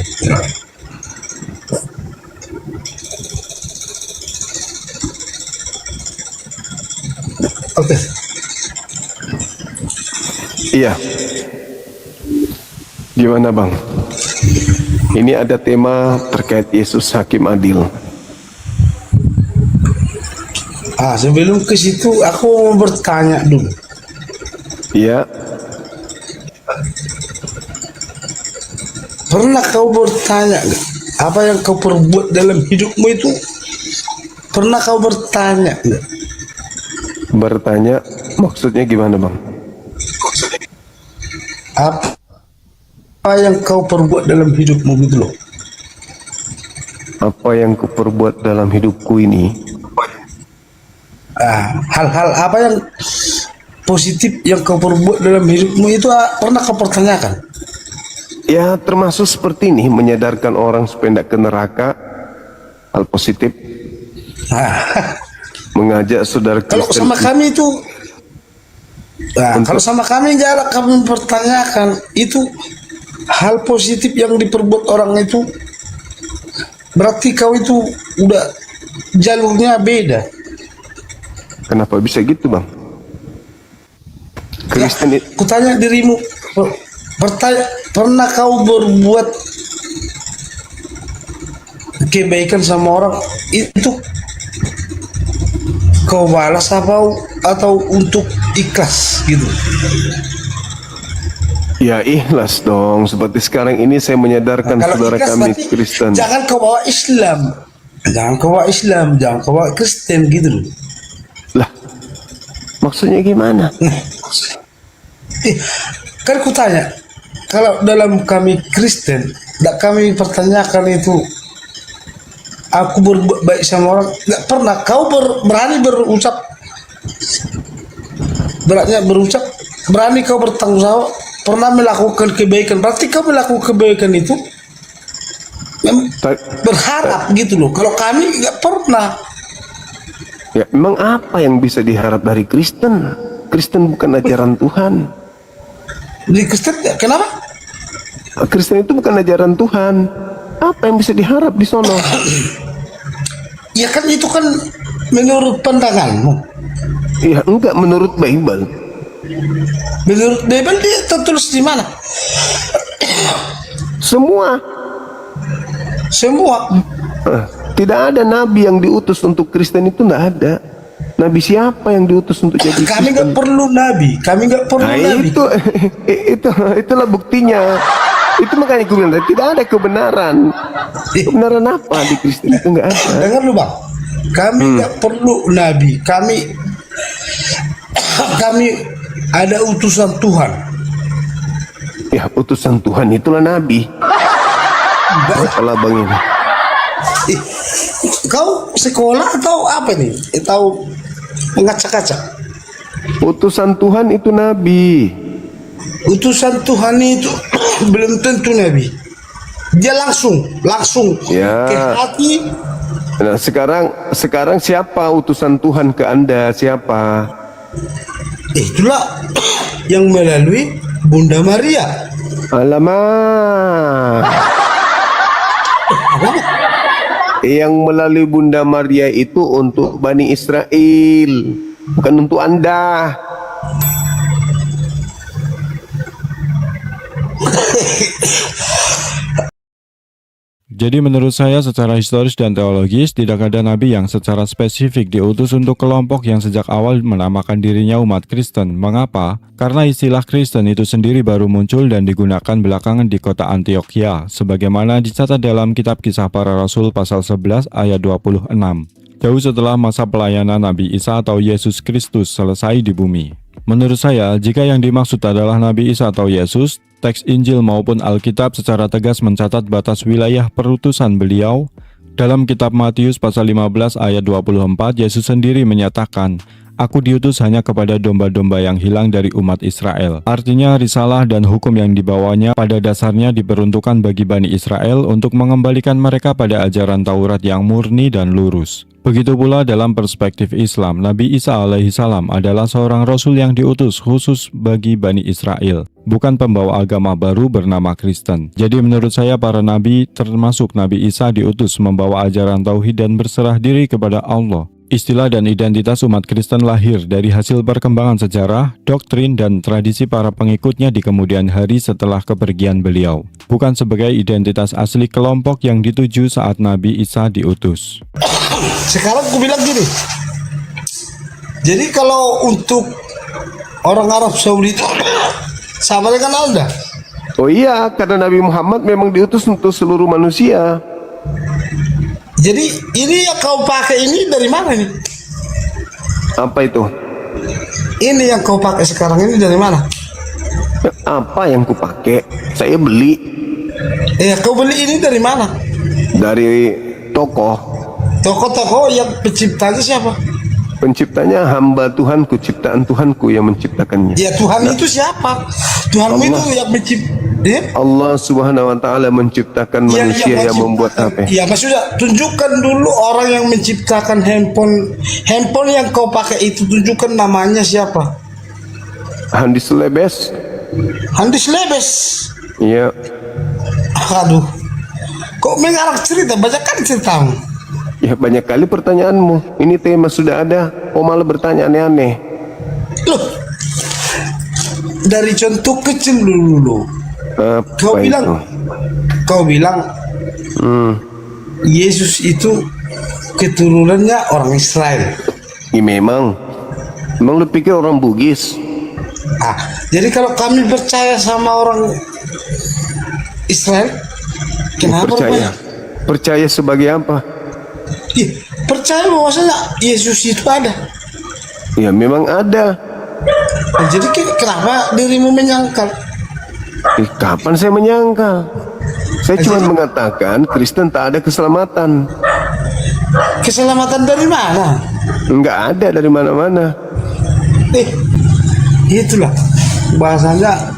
Oke. Iya. Gimana bang? Ini ada tema terkait Yesus Hakim Adil. Sebelum ke situ aku mau bertanya dulu. Iya. Pernah kau bertanya gak? Apa yang kau perbuat dalam hidupmu itu? Pernah kau bertanya gak? Bertanya maksudnya gimana bang? Apa yang kau perbuat dalam hidupmu gitu loh? Apa yang kuperbuat dalam hidupku ini? Hal-hal apa yang positif yang kau perbuat dalam hidupmu itu pernah kau pertanyakan? Ya termasuk seperti ini, menyadarkan orang supaya tidak ke neraka, hal positif. Mengajak saudara Kristen. Kalau sama kami itu, kalau sama kami jarang kami mempertanyakan itu hal positif yang diperbuat orang itu, berarti kau itu udah jalurnya beda. Kenapa bisa gitu bang? Kristen Kutanya dirimu, pernah kau berbuat kebaikan sama orang itu kau balas apa atau untuk ikhlas gitu? Ya ikhlas dong. Seperti sekarang ini saya menyadarkan saudara kami Kristen. Jangan kau bawa Islam, jangan kau bawa Kristen gitu loh. Lah, maksudnya gimana? Kan kutanya, kalau dalam kami Kristen, tidak kami pertanyakan itu, aku berbuat baik sama orang, nggak pernah. Kau berani berucap, berani kau bertanggung jawab, pernah melakukan kebaikan. Berarti kau melakukan kebaikan itu berharap gitu loh. Kalau kami nggak pernah. Ya memang apa yang bisa diharap dari Kristen? Kristen bukan ajaran Tuhan. Di Kristen kenapa? Kristen itu bukan ajaran Tuhan. Apa yang bisa diharap di sono? Ya kan itu kan menurut pandanganmu. Ya enggak, menurut Bible. Menurut Bible dia tertulis di mana? Semua. Tidak ada nabi yang diutus untuk Kristen, itu nggak ada. Nabi siapa yang diutus untuk jadi Kristen? Kami nggak perlu nabi, kami nggak perlu nabi. Itulah buktinya. Itu makanya gue bilang tidak ada kebenaran. Kebenaran apa di Kristen itu nggak ada. Dengar lu bang, kami nggak perlu nabi, kami ada utusan Tuhan. Ya, utusan Tuhan itulah nabi. Kalau bang ini. Kau sekolah atau apa nih? Atau mengacak-acak? Utusan Tuhan itu nabi. Utusan Tuhan itu belum tentu nabi. Dia langsung Ya. ke hati. Nah, sekarang siapa utusan Tuhan ke Anda? Siapa? Itulah yang melalui Bunda Maria. Alamak. Yang melalui Bunda Maria itu untuk Bani Israel, bukan untuk Anda. Jadi menurut saya secara historis dan teologis tidak ada nabi yang secara spesifik diutus untuk kelompok yang sejak awal menamakan dirinya umat Kristen. Mengapa? Karena istilah Kristen itu sendiri baru muncul dan digunakan belakangan di kota Antioquia, sebagaimana dicatat dalam kitab Kisah Para Rasul pasal 11 ayat 26. Jauh setelah masa pelayanan Nabi Isa atau Yesus Kristus selesai di bumi. Menurut saya, jika yang dimaksud adalah Nabi Isa atau Yesus, teks Injil maupun Alkitab secara tegas mencatat batas wilayah perutusan beliau. Dalam kitab Matius pasal 15 ayat 24, Yesus sendiri menyatakan, "Aku diutus hanya kepada domba-domba yang hilang dari umat Israel." Artinya risalah dan hukum yang dibawanya pada dasarnya diperuntukkan bagi Bani Israel untuk mengembalikan mereka pada ajaran Taurat yang murni dan lurus. Begitu pula dalam perspektif Islam, Nabi Isa alaihissalam adalah seorang Rasul yang diutus khusus bagi Bani Israel, bukan pembawa agama baru bernama Kristen. Jadi menurut saya para nabi, termasuk Nabi Isa, diutus membawa ajaran tauhid dan berserah diri kepada Allah. Istilah dan identitas umat Kristen lahir dari hasil perkembangan sejarah, doktrin, dan tradisi para pengikutnya di kemudian hari setelah kepergian beliau, bukan sebagai identitas asli kelompok yang dituju saat Nabi Isa diutus. Sekarang aku bilang gini, jadi kalau untuk orang Arab Saudi itu sama dengan Anda. Oh iya, karena Nabi Muhammad memang diutus untuk seluruh manusia. Jadi ini yang kau pakai ini dari mana nih? Apa itu? Ini yang kau pakai sekarang ini dari mana? Apa yang kupakai? Saya beli. Kau beli ini dari mana? Dari toko. Toko-toko yang penciptanya siapa? Penciptanya hamba Tuhanku, ciptaan Tuhanku yang menciptakannya. Ya Tuhan itu siapa? Tuhanmu itu yang mencipta. Allah Subhanahu wa taala menciptakan manusia yang membuat HP. Ya maksudnya tunjukkan dulu orang yang menciptakan handphone yang kau pakai itu, tunjukkan namanya siapa? Handis Lebes. Handis Lebes. Iya. Aduh. Kok mengarang cerita, bacakan ceritamu. Ya banyak kali pertanyaanmu. Ini tema sudah ada, malah bertanya aneh-aneh. Loh. Dari contoh kecil dulu. Kau bilang Yesus itu keturunannya orang Israel. Ya memang lu pikir orang Bugis? Jadi kalau kami percaya sama orang Israel, kenapa? Percaya sebagai apa? Percaya bahwasanya Yesus itu ada. Ya memang ada. Jadi kenapa dirimu menyangkal? Kapan saya menyangkal? Saya cuma mengatakan Kristen tak ada keselamatan. Keselamatan dari mana? Enggak ada dari mana-mana. Itulah bahasanya.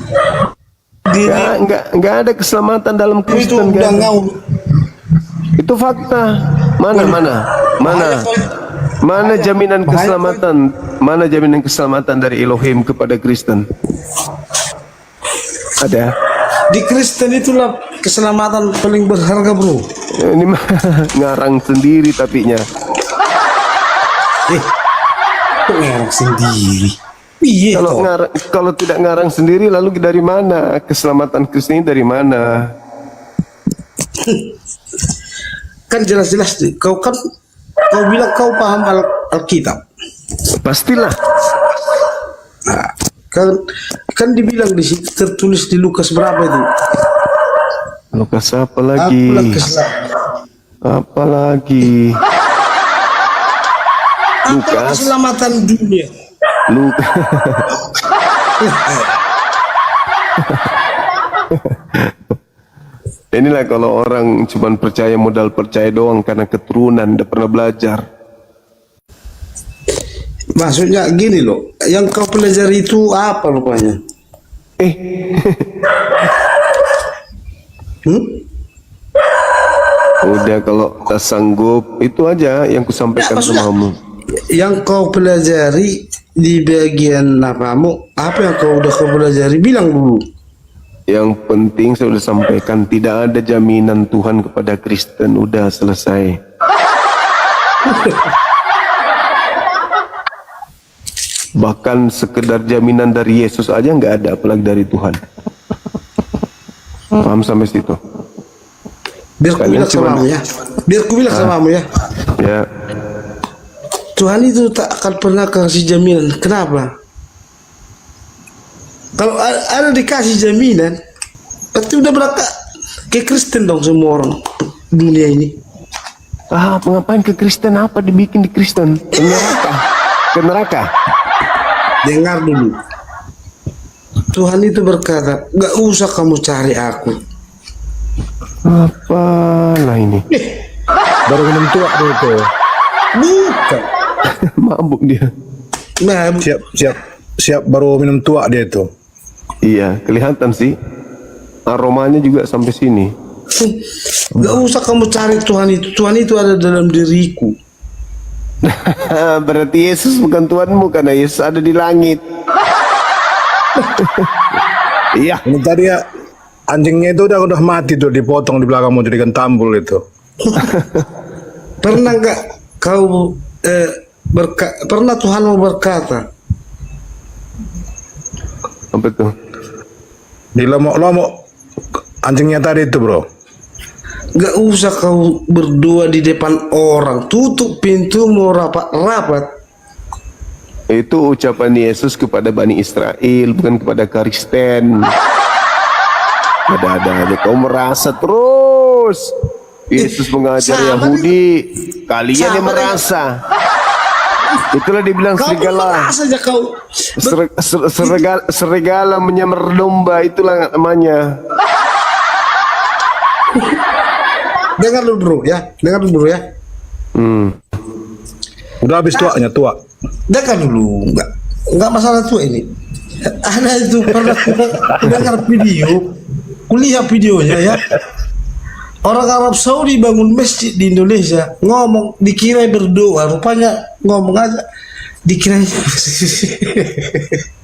Enggak ada keselamatan dalam Kristen. Itu fakta. Mana jaminan keselamatan? Mana jaminan keselamatan dari Elohim kepada Kristen? Ada. Di Kristen itulah keselamatan paling berharga, bro. Ini mah ngarang sendiri tapinya. Ngarang sendiri. Kalau tidak ngarang sendiri, lalu dari mana keselamatan Kristen ini dari mana? Kan jelas-jelas nih, kau bilang kau paham Alkitab. Pastilah. Nah, kan dibilang di situ tertulis di Lukas berapa itu? Lukas apa lagi? Apa lagi? Apa keselamatan dunia? Lukas. Inilah kalau orang cuma percaya modal percaya doang karena keturunan, tidak pernah belajar. Maksudnya gini loh, yang kau pelajari itu apa rupanya? Udah kalau tak sanggup, itu aja yang kusampaikan semamu. Yang kau pelajari di bagian apamu, apa yang udah kau pelajari, bilang dulu. Yang penting saya sudah sampaikan, tidak ada jaminan Tuhan kepada Kristen, udah selesai. Bahkan sekedar jaminan dari Yesus aja nggak ada, apalagi dari Tuhan. Paham sampai situ? Biar ku bilang samamu ya. Biar ku bilang samamu ya. Ya. Tuhan itu tak akan pernah kasih jaminan. Kenapa? Kalau ada dikasih jaminan, berarti udah berangkat ke Kristen dong semua orang dunia ini. Ngapain ke Kristen? Apa dibikin di Kristen? Ke neraka. Ke neraka. Dengar dulu. Tuhan itu berkata, gak usah kamu cari aku. Apalah ini? Baru minum tua dia itu. Bukan. Mabuk dia. Nah, Siap baru minum tua dia itu. Iya, kelihatan sih. Aromanya juga sampai sini. Gak usah kamu cari Tuhan itu. Tuhan itu ada dalam diriku. Berarti Yesus bukan Tuhanmu karena Yesus ada di langit. Iya. Ini tadi ya anjingnya itu udah mati tuh, dipotong di belakangmu jadikan tambul itu. Pernah nggak kau pernah Tuhan mau berkata? Apa tuh? Di lomok anjingnya tadi itu, bro. Gak usah kau berdoa di depan orang, tutup pintu mau rapat-rapat. Itu ucapan Yesus kepada Bani Israel, bukan kepada Kristen. Ada aja kau merasa terus Yesus mengajar Yahudi, kalian yang merasa. Itulah dibilang serigala. Serigala menyamar domba, itulah namanya. Dengar dulu bro ya, dengar dulu bro ya. Udah habis tuanya tua. Dengar dulu, enggak masalah tua ini. Ada itu pernah dengar video, kuliah videonya ya. Orang Arab Saudi bangun masjid di Indonesia, ngomong dikira berdoa, rupanya ngomong aja dikira.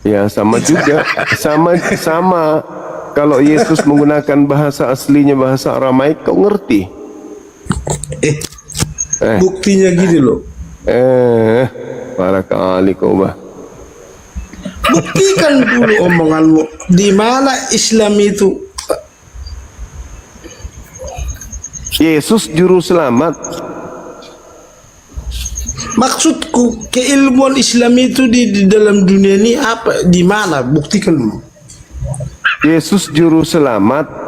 Ya sama juga, sama. Kalau Yesus menggunakan bahasa aslinya, bahasa Aramaik, kau ngerti? Buktinya gini loh. Parah kali kau bah. Buktikan dulu omonganmu. Di mana Islam itu? Yesus juru selamat. Maksudku keilmuan Islam itu di dalam dunia ini apa? Di mana? Buktikan dulu. Yesus juru selamat.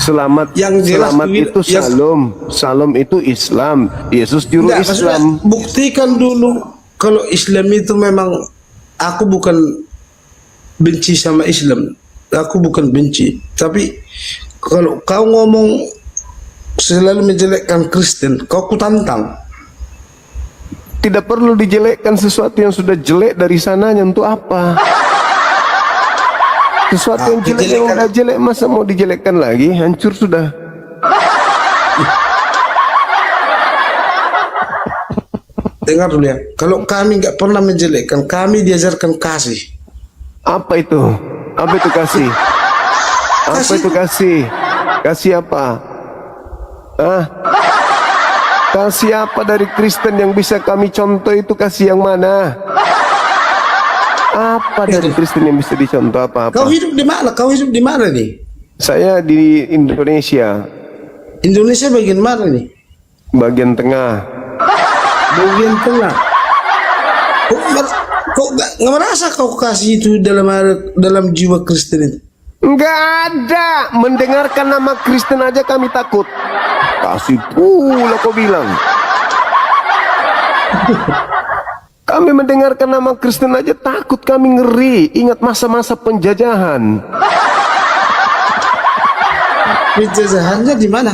Selamat yang selamat itu Salam itu Islam. Yesus juru Islam. Buktikan dulu kalau Islam itu memang, aku bukan benci sama Islam. Aku bukan benci. Tapi kalau kau ngomong selalu menjelekkan Kristen, kau kutantang. Tidak perlu dijelekkan sesuatu yang sudah jelek dari sananya, untuk apa? Sesuatu yang jelek yang udah jelek, masa mau dijelekkan lagi? Hancur sudah. Dengar dulu ya, kalau kami nggak pernah menjelekkan, kami diajarkan kasih. Apa itu? Apa itu kasih? Apa itu kasih? Kasih apa? Kasih apa dari Kristen yang bisa kami contoh? Itu kasih yang mana? Apa dari Kristen yang bisa dicontoh? Apa-apa? Kau hidup di mana? Kau hidup di mana nih? Saya di Indonesia. Indonesia bagian mana nih? Bagian tengah. Bagian tengah. Kok nggak merasa kau kasih itu dalam jiwa Kristen itu? Nggak ada. Mendengarkan nama Kristen aja kami takut. Kasih pula kau bilang. Kami mendengarkan nama Kristen aja takut, kami ngeri. Ingat masa-masa penjajahan. Penjajahannya di mana?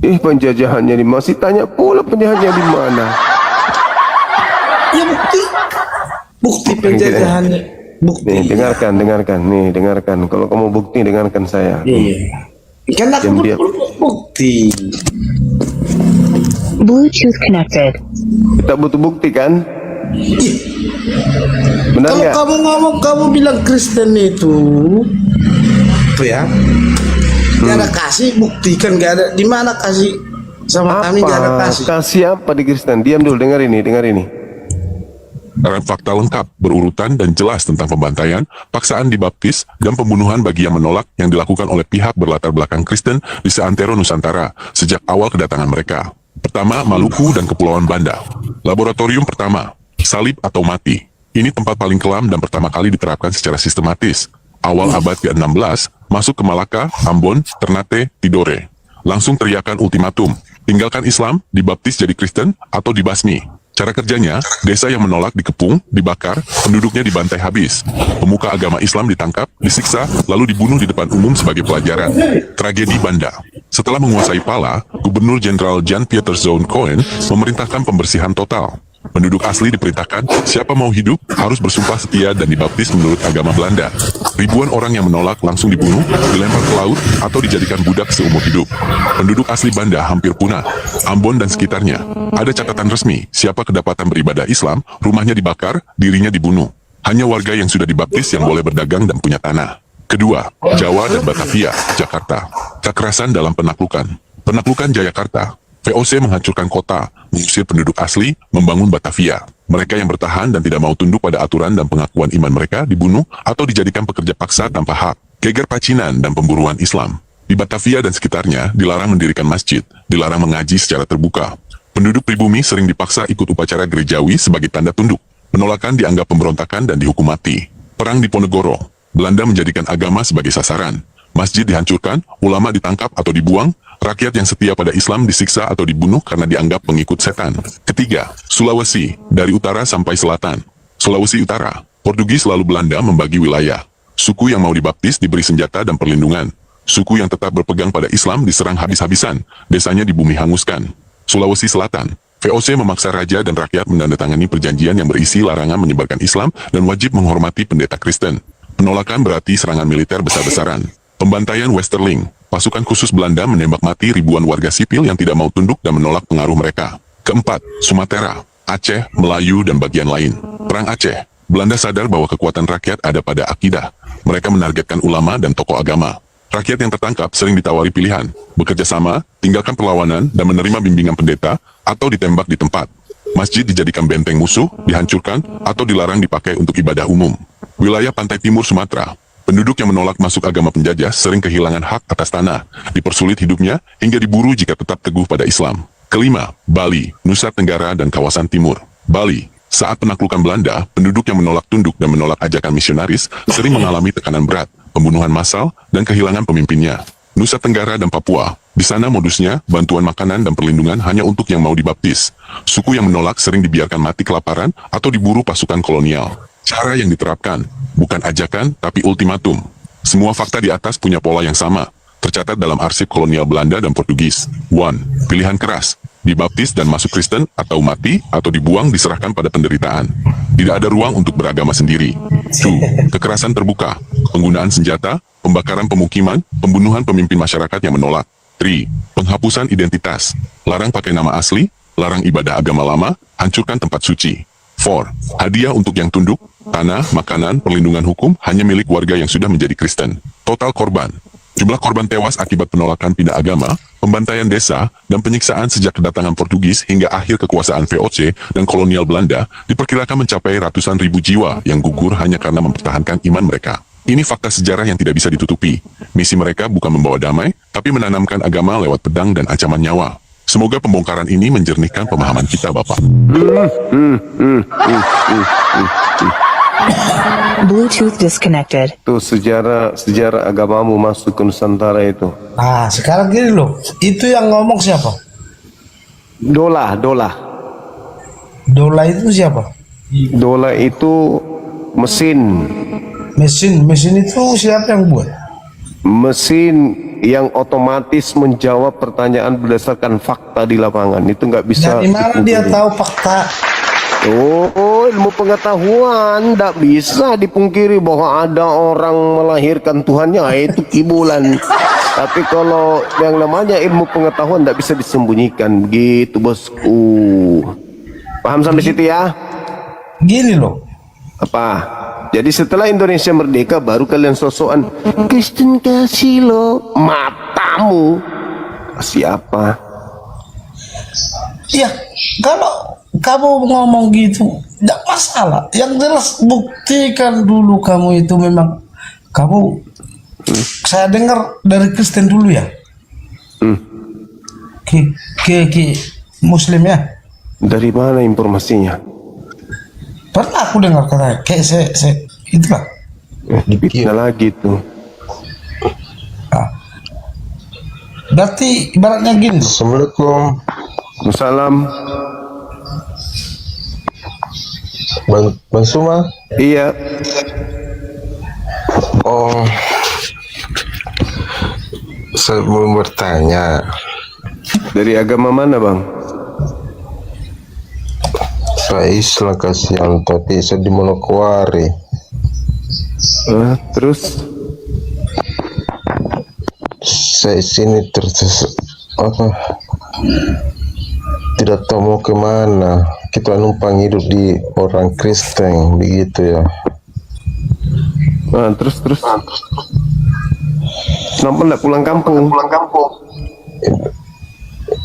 Penjajahannya di masih tanya pula penjajahannya di mana? Ya bukti penjajahannya. Bukti. Nih, dengarkan. Kalau kamu bukti, dengarkan saya. Iya. Kan aku bukti. Bluetooth connected. Kita butuh bukti kan? Benar Kalau nggak? kamu ngomong, kamu bilang Kristen itu, apa ya? Gak ada kasih, buktikan gak ada. Di mana kasih sama kami gak ada kasih. Kasih apa di Kristen? Diam dulu, dengar ini. Fakta lengkap, berurutan dan jelas tentang pembantaian, paksaan dibaptis, dan pembunuhan bagi yang menolak yang dilakukan oleh pihak berlatar belakang Kristen di seantero Nusantara sejak awal kedatangan mereka. Pertama, Maluku dan Kepulauan Banda. Laboratorium pertama, salib atau mati. Ini tempat paling kelam dan pertama kali diterapkan secara sistematis. Awal abad ke-16, masuk ke Malaka, Ambon, Ternate, Tidore. Langsung teriakan ultimatum, tinggalkan Islam, dibaptis jadi Kristen, atau dibasmi. Cara kerjanya, desa yang menolak dikepung, dibakar, penduduknya dibantai habis. Pemuka agama Islam ditangkap, disiksa, lalu dibunuh di depan umum sebagai pelajaran. Tragedi Banda. Setelah menguasai Pala, Gubernur Jenderal Jan Pieter Zoon Cohen memerintahkan pembersihan total. Penduduk asli diperintahkan, siapa mau hidup harus bersumpah setia dan dibaptis menurut agama Belanda. Ribuan orang yang menolak langsung dibunuh, dilempar ke laut, atau dijadikan budak seumur hidup. Penduduk asli Banda hampir punah. Ambon dan sekitarnya. Ada catatan resmi, siapa kedapatan beribadah Islam, rumahnya dibakar, dirinya dibunuh. Hanya warga yang sudah dibaptis yang boleh berdagang dan punya tanah. Kedua, Jawa dan Batavia, Jakarta. Kekerasan dalam penaklukan. Penaklukan Jayakarta. VOC menghancurkan kota, mengusir penduduk asli, membangun Batavia. Mereka yang bertahan dan tidak mau tunduk pada aturan dan pengakuan iman mereka dibunuh atau dijadikan pekerja paksa tanpa hak. Geger pacinan dan pemburuan Islam. Di Batavia dan sekitarnya dilarang mendirikan masjid, dilarang mengaji secara terbuka. Penduduk pribumi sering dipaksa ikut upacara gerejawi sebagai tanda tunduk. Penolakan dianggap pemberontakan dan dihukum mati. Perang Diponegoro. Belanda menjadikan agama sebagai sasaran. Masjid dihancurkan, ulama ditangkap atau dibuang, rakyat yang setia pada Islam disiksa atau dibunuh karena dianggap pengikut setan. Ketiga, Sulawesi, dari utara sampai selatan. Sulawesi Utara, Portugis lalu Belanda membagi wilayah. Suku yang mau dibaptis diberi senjata dan perlindungan. Suku yang tetap berpegang pada Islam diserang habis-habisan, desanya dibumi hanguskan. Sulawesi Selatan, VOC memaksa raja dan rakyat menandatangani perjanjian yang berisi larangan menyebarkan Islam dan wajib menghormati pendeta Kristen. Penolakan berarti serangan militer besar-besaran. Pembantaian Westerling, pasukan khusus Belanda menembak mati ribuan warga sipil yang tidak mau tunduk dan menolak pengaruh mereka. Keempat, Sumatera, Aceh, Melayu, dan bagian lain. Perang Aceh, Belanda sadar bahwa kekuatan rakyat ada pada akidah. Mereka menargetkan ulama dan tokoh agama. Rakyat yang tertangkap sering ditawari pilihan, bekerja sama, tinggalkan perlawanan, dan menerima bimbingan pendeta, atau ditembak di tempat. Masjid dijadikan benteng musuh, dihancurkan, atau dilarang dipakai untuk ibadah umum. Wilayah pantai timur Sumatera, penduduk yang menolak masuk agama penjajah sering kehilangan hak atas tanah, dipersulit hidupnya, hingga diburu jika tetap teguh pada Islam. Kelima, Bali, Nusa Tenggara, dan kawasan timur. Bali, saat penaklukan Belanda, penduduk yang menolak tunduk dan menolak ajakan misionaris sering mengalami tekanan berat, pembunuhan massal, dan kehilangan pemimpinnya. Nusa Tenggara dan Papua, di sana modusnya bantuan makanan dan perlindungan hanya untuk yang mau dibaptis. Suku yang menolak sering dibiarkan mati kelaparan atau diburu pasukan kolonial. Cara yang diterapkan, bukan ajakan tapi ultimatum. Semua fakta di atas punya pola yang sama, tercatat dalam arsip kolonial Belanda dan Portugis. 1. Pilihan keras, dibaptis dan masuk Kristen atau mati atau dibuang diserahkan pada penderitaan. Tidak ada ruang untuk beragama sendiri. 2. Kekerasan terbuka, penggunaan senjata, pembakaran pemukiman, pembunuhan pemimpin masyarakat yang menolak. 3. Penghapusan identitas, larang pakai nama asli, larang ibadah agama lama, hancurkan tempat suci. 4. Hadiah untuk yang tunduk, tanah, makanan, perlindungan hukum hanya milik warga yang sudah menjadi Kristen. Total korban, jumlah korban tewas akibat penolakan pindah agama, pembantaian desa, dan penyiksaan sejak kedatangan Portugis hingga akhir kekuasaan VOC dan kolonial Belanda diperkirakan mencapai ratusan ribu jiwa yang gugur hanya karena mempertahankan iman mereka. Ini fakta sejarah yang tidak bisa ditutupi. Misi mereka bukan membawa damai, tapi menanamkan agama lewat pedang dan ancaman nyawa. Semoga pembongkaran ini menjernihkan pemahaman kita, Bapak. Bluetooth disconnected. Tuh sejarah agamamu masuk ke Nusantara itu. Nah, sekarang gini loh. Itu yang ngomong siapa? Dola. Dola itu siapa? Dola itu mesin itu siapa yang buat? Mesin yang otomatis menjawab pertanyaan berdasarkan fakta di lapangan. Itu nggak bisa. Dari mana dia tahu fakta? Oh, ilmu pengetahuan nggak bisa dipungkiri bahwa ada orang melahirkan Tuhannya, itu kibulan. Tapi kalau yang namanya ilmu pengetahuan nggak bisa disembunyikan, begitu bosku. Paham sampai situ ya? Gini loh. Apa? Jadi setelah Indonesia merdeka baru kalian sosokan Kristen kasih lo matamu. Kasih apa? Ya, kalau kamu ngomong gitu, tidak masalah. Yang jelas buktikan dulu kamu itu memang kamu. Saya dengar dari Kristen dulu ya. Ke Muslim ya. Dari mana informasinya? Pernah aku dengar katanya, kayak saya itulah. Dipitnah lagi tuh. Berarti ibaratnya gini. Assalamualaikum. Waalaikumsalam. Bang Suma? Iya. Oh, saya mau bertanya. Dari agama mana, Bang? Saya Islam kasihan, tapi saya di Manokwari. Terus? Saya sini tidak tahu mau kemana. Kita numpang hidup di orang Kristen, begitu ya. Terus. Kenapa nggak pulang kampung?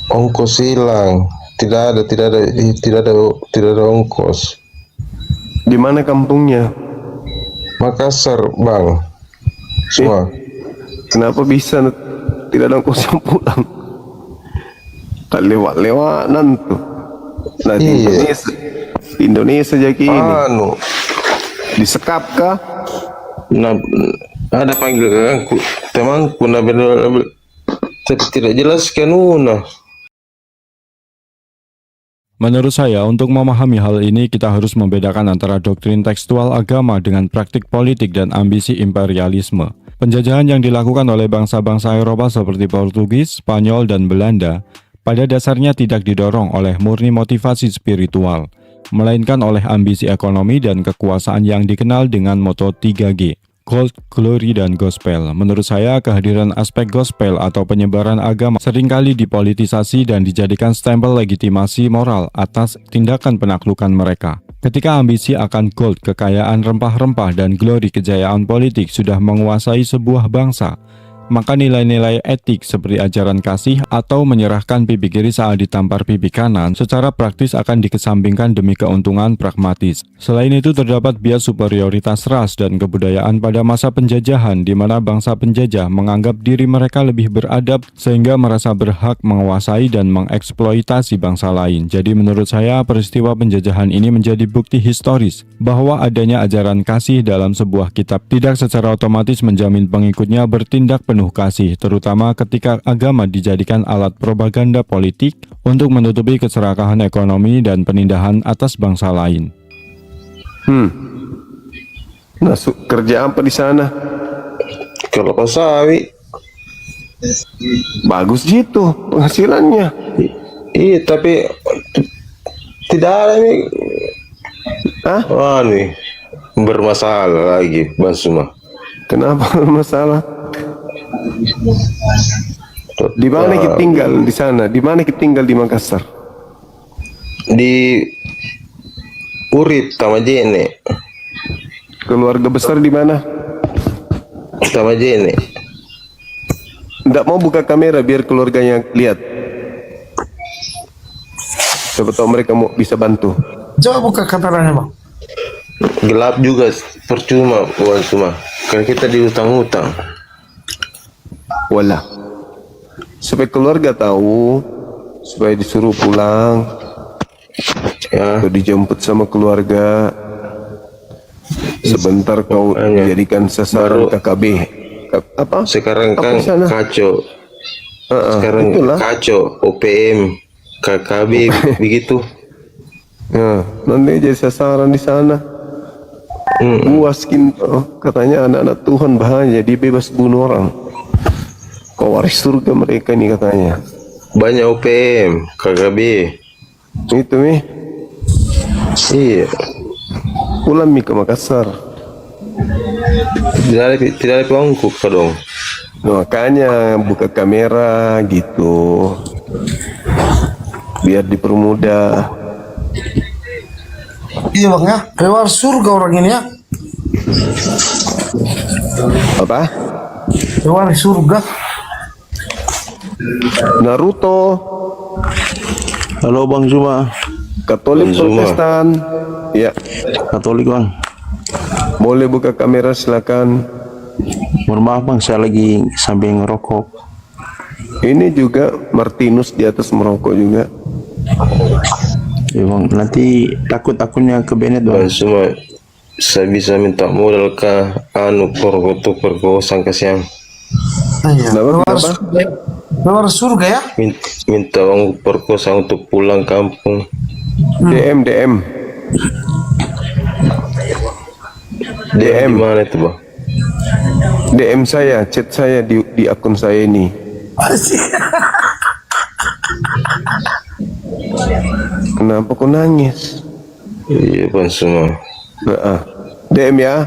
Ongkos hilang. Tidak ada ongkos. Di mana kampungnya? Makassar, Bang. Semua. Kenapa bisa tidak ada ongkos yang pulang? Tak lewat-lewatan tuh. Nah, di Indonesia jadi ini. Disekap kah? Nah, ada panggilan temanku, tapi tidak jelaskan una. Menurut saya, untuk memahami hal ini kita harus membedakan antara doktrin tekstual agama dengan praktik politik dan ambisi imperialisme. Penjajahan yang dilakukan oleh bangsa-bangsa Eropa seperti Portugis, Spanyol, dan Belanda pada dasarnya tidak didorong oleh murni motivasi spiritual, melainkan oleh ambisi ekonomi dan kekuasaan yang dikenal dengan moto 3G. Gold, Glory, dan Gospel. Menurut saya, kehadiran aspek gospel atau penyebaran agama seringkali dipolitisasi dan dijadikan stempel legitimasi moral atas tindakan penaklukan mereka. Ketika ambisi akan gold, kekayaan rempah-rempah, dan glory kejayaan politik sudah menguasai sebuah bangsa, maka nilai-nilai etik seperti ajaran kasih atau menyerahkan pipi kiri saat ditampar pipi kanan secara praktis akan dikesampingkan demi keuntungan pragmatis. Selain itu terdapat bias superioritas ras dan kebudayaan pada masa penjajahan di mana bangsa penjajah menganggap diri mereka lebih beradab sehingga merasa berhak menguasai dan mengeksploitasi bangsa lain. Jadi menurut saya peristiwa penjajahan ini menjadi bukti historis bahwa adanya ajaran kasih dalam sebuah kitab tidak secara otomatis menjamin pengikutnya bertindak penuh kasih, terutama ketika agama dijadikan alat propaganda politik untuk menutupi keserakahan ekonomi dan penindahan atas bangsa lain. Masuk kerja apa di sana? Kelapa sawit. Bagus gitu penghasilannya. Iya, tapi tidak ada nih. Nih bermasalah lagi, Bang Suma. Kenapa bermasalah? Di mana kita tinggal di sana? Di mana kita tinggal di Makassar? Di Urip, Tamajene. Keluarga besar di mana? Tamajene. Nggak mau buka kamera biar keluarganya lihat. Coba tahu mereka mau bisa bantu. Coba buka kameranya, Bang. Gelap juga, percuma, Bang Suma. Kan kita diutang-utang. Wala. Supaya keluarga tahu, supaya disuruh pulang, atau dijemput sama keluarga. Sebentar kau dijadikan sasaran KKB. Apa? Sekarang Apa kan di sana? kacau. Sekarang itulah. kacau, OPM, KKB begitu. Ya, nanti jadi sasaran di sana. Puas kinto, katanya anak-anak Tuhan bahaya, dia bebas bunuh orang. Kau waris surga mereka ini katanya. Banyak OPM, KKB. Itu nih. Iya. Pulang mi ke Makassar. Tidak ada pangku dong. Makanya buka kamera gitu, biar dipermudah. Iya bang ya, keluar surga orang ini ya. Apa? Keluar surga. Naruto. Halo Bang Zuma. Katolik Protestan. Ya. Katolik Bang. Boleh buka kamera silakan. Mohon maaf Bang, saya lagi sambil ngerokok. Ini juga Martinus di atas merokok juga. Ya Bang, nanti takutnya ke Bennett Bang. Semua saya bisa minta modal ke perkosan kasihan. Keluar surga ya. Minta uang perkosa untuk pulang kampung. DM. Mana itu bang? DM saya, chat saya di akun saya ini. Kenapa kau nangis? Iya bang semua. DM ya.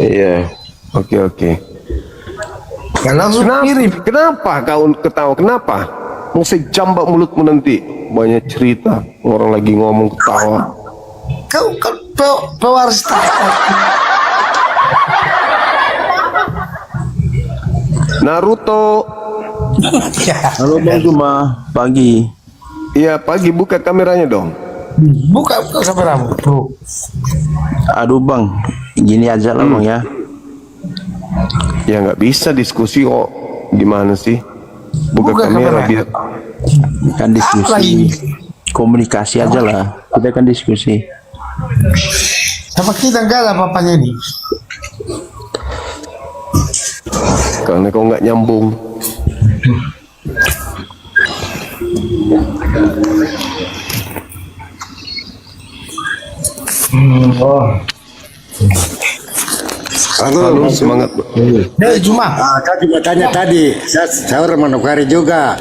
Iya. Oke. Langsung kirim. Kenapa kau ketawa? Kenapa? Mau saya jambak mulutmu nanti. Banyak cerita. Orang lagi ngomong ketawa. Kau pewaris Naruto. Halo Bang Zuma, pagi. Iya pagi, buka kameranya dong. Buka kameramu, bro. Aduh Bang, gini aja lah Bang ya. Ya nggak bisa diskusi kok. Gimana sih? Buka kamera biar. Kan diskusi, komunikasi aja lah. Kita kan diskusi. Sama kita enggak ada apa-apanya ini. Karena kau nggak nyambung. Halo, semangat. Cuma kau juga tanya tadi, saya orang Manokwari juga.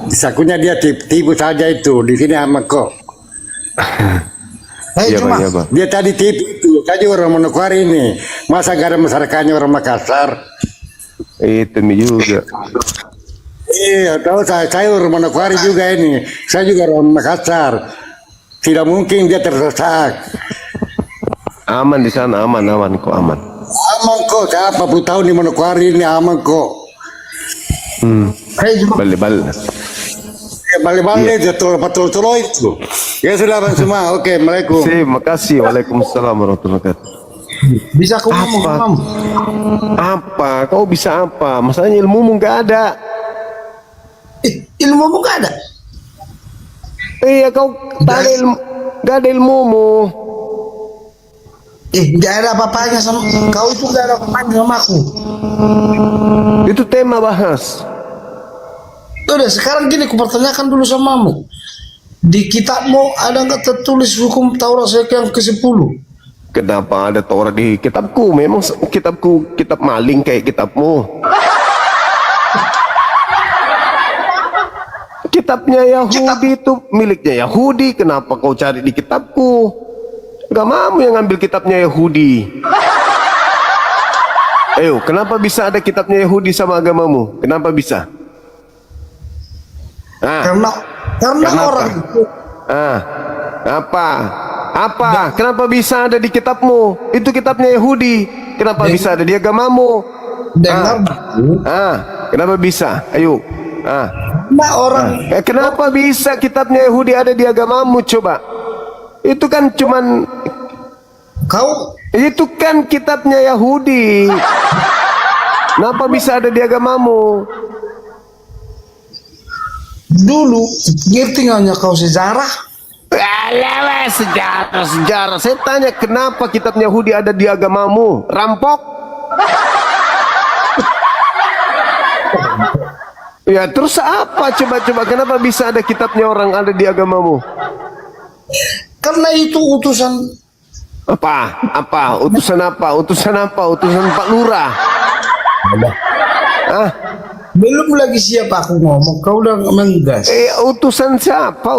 Sakunya dia tipu saja itu di sini sama kok. Iya bang. Dia tadi tipu itu, saya juga orang Manokwari ini. Masa gak ada masyarakatnya orang Makassar? Itu juga. Iya, tahu saya orang Manokwari juga ini. Saya juga orang Makassar. Tidak mungkin dia tersesat. Aman di sana, aman kok aman. Aman kok, saya 40 tahun di Manokwari ini aman kok. Balik. Balik-balik dia betul itu. Ya sudah bang semua, oke, assalamualaikum. Terima kasih, waalaikumsalam warahmatullahi wabarakatuh. Bisa kau ngomong apa? Kau bisa apa? Masalahnya ilmumu nggak ada. Ilmumu nggak ada. Iya, kau nggak ada ilmumu. Nggak ada apa-apanya sama kau itu, nggak ada apa-apanya sama aku. Itu tema bahas. Udah sekarang gini, aku pertanyakan dulu samamu. Di kitabmu ada nggak tertulis hukum Taurat yang ke-10? Kenapa ada Taurat di kitabku? Memang kitabku kitab maling kayak kitabmu. Kitabnya Yahudi itu miliknya Yahudi. Kenapa kau cari di kitabku? Gak mau yang ngambil kitabnya Yahudi. Ayo, kenapa bisa ada kitabnya Yahudi sama agamamu? Kenapa bisa? Karena orang itu. Apa? Kenapa bisa ada di kitabmu? Itu kitabnya Yahudi. Kenapa bisa ada di agamamu? Kenapa bisa? Ayo. Kenapa bisa kitabnya Yahudi ada di agamamu? Coba. Itu kan cuman Itu kan kitabnya Yahudi. Kenapa bisa ada di agamamu? Dulu, ngerti nggak kau sejarah? Alah, sejarah. Saya tanya kenapa kitab Yahudi ada di agamamu? Rampok? Ya terus apa? Coba kenapa bisa ada kitabnya orang ada di agamamu? Karena itu utusan. Apa? Utusan apa? Utusan Pak Lurah? Ah? Belum lagi siapa aku ngomong, kau udah menggas. Utusan siapa?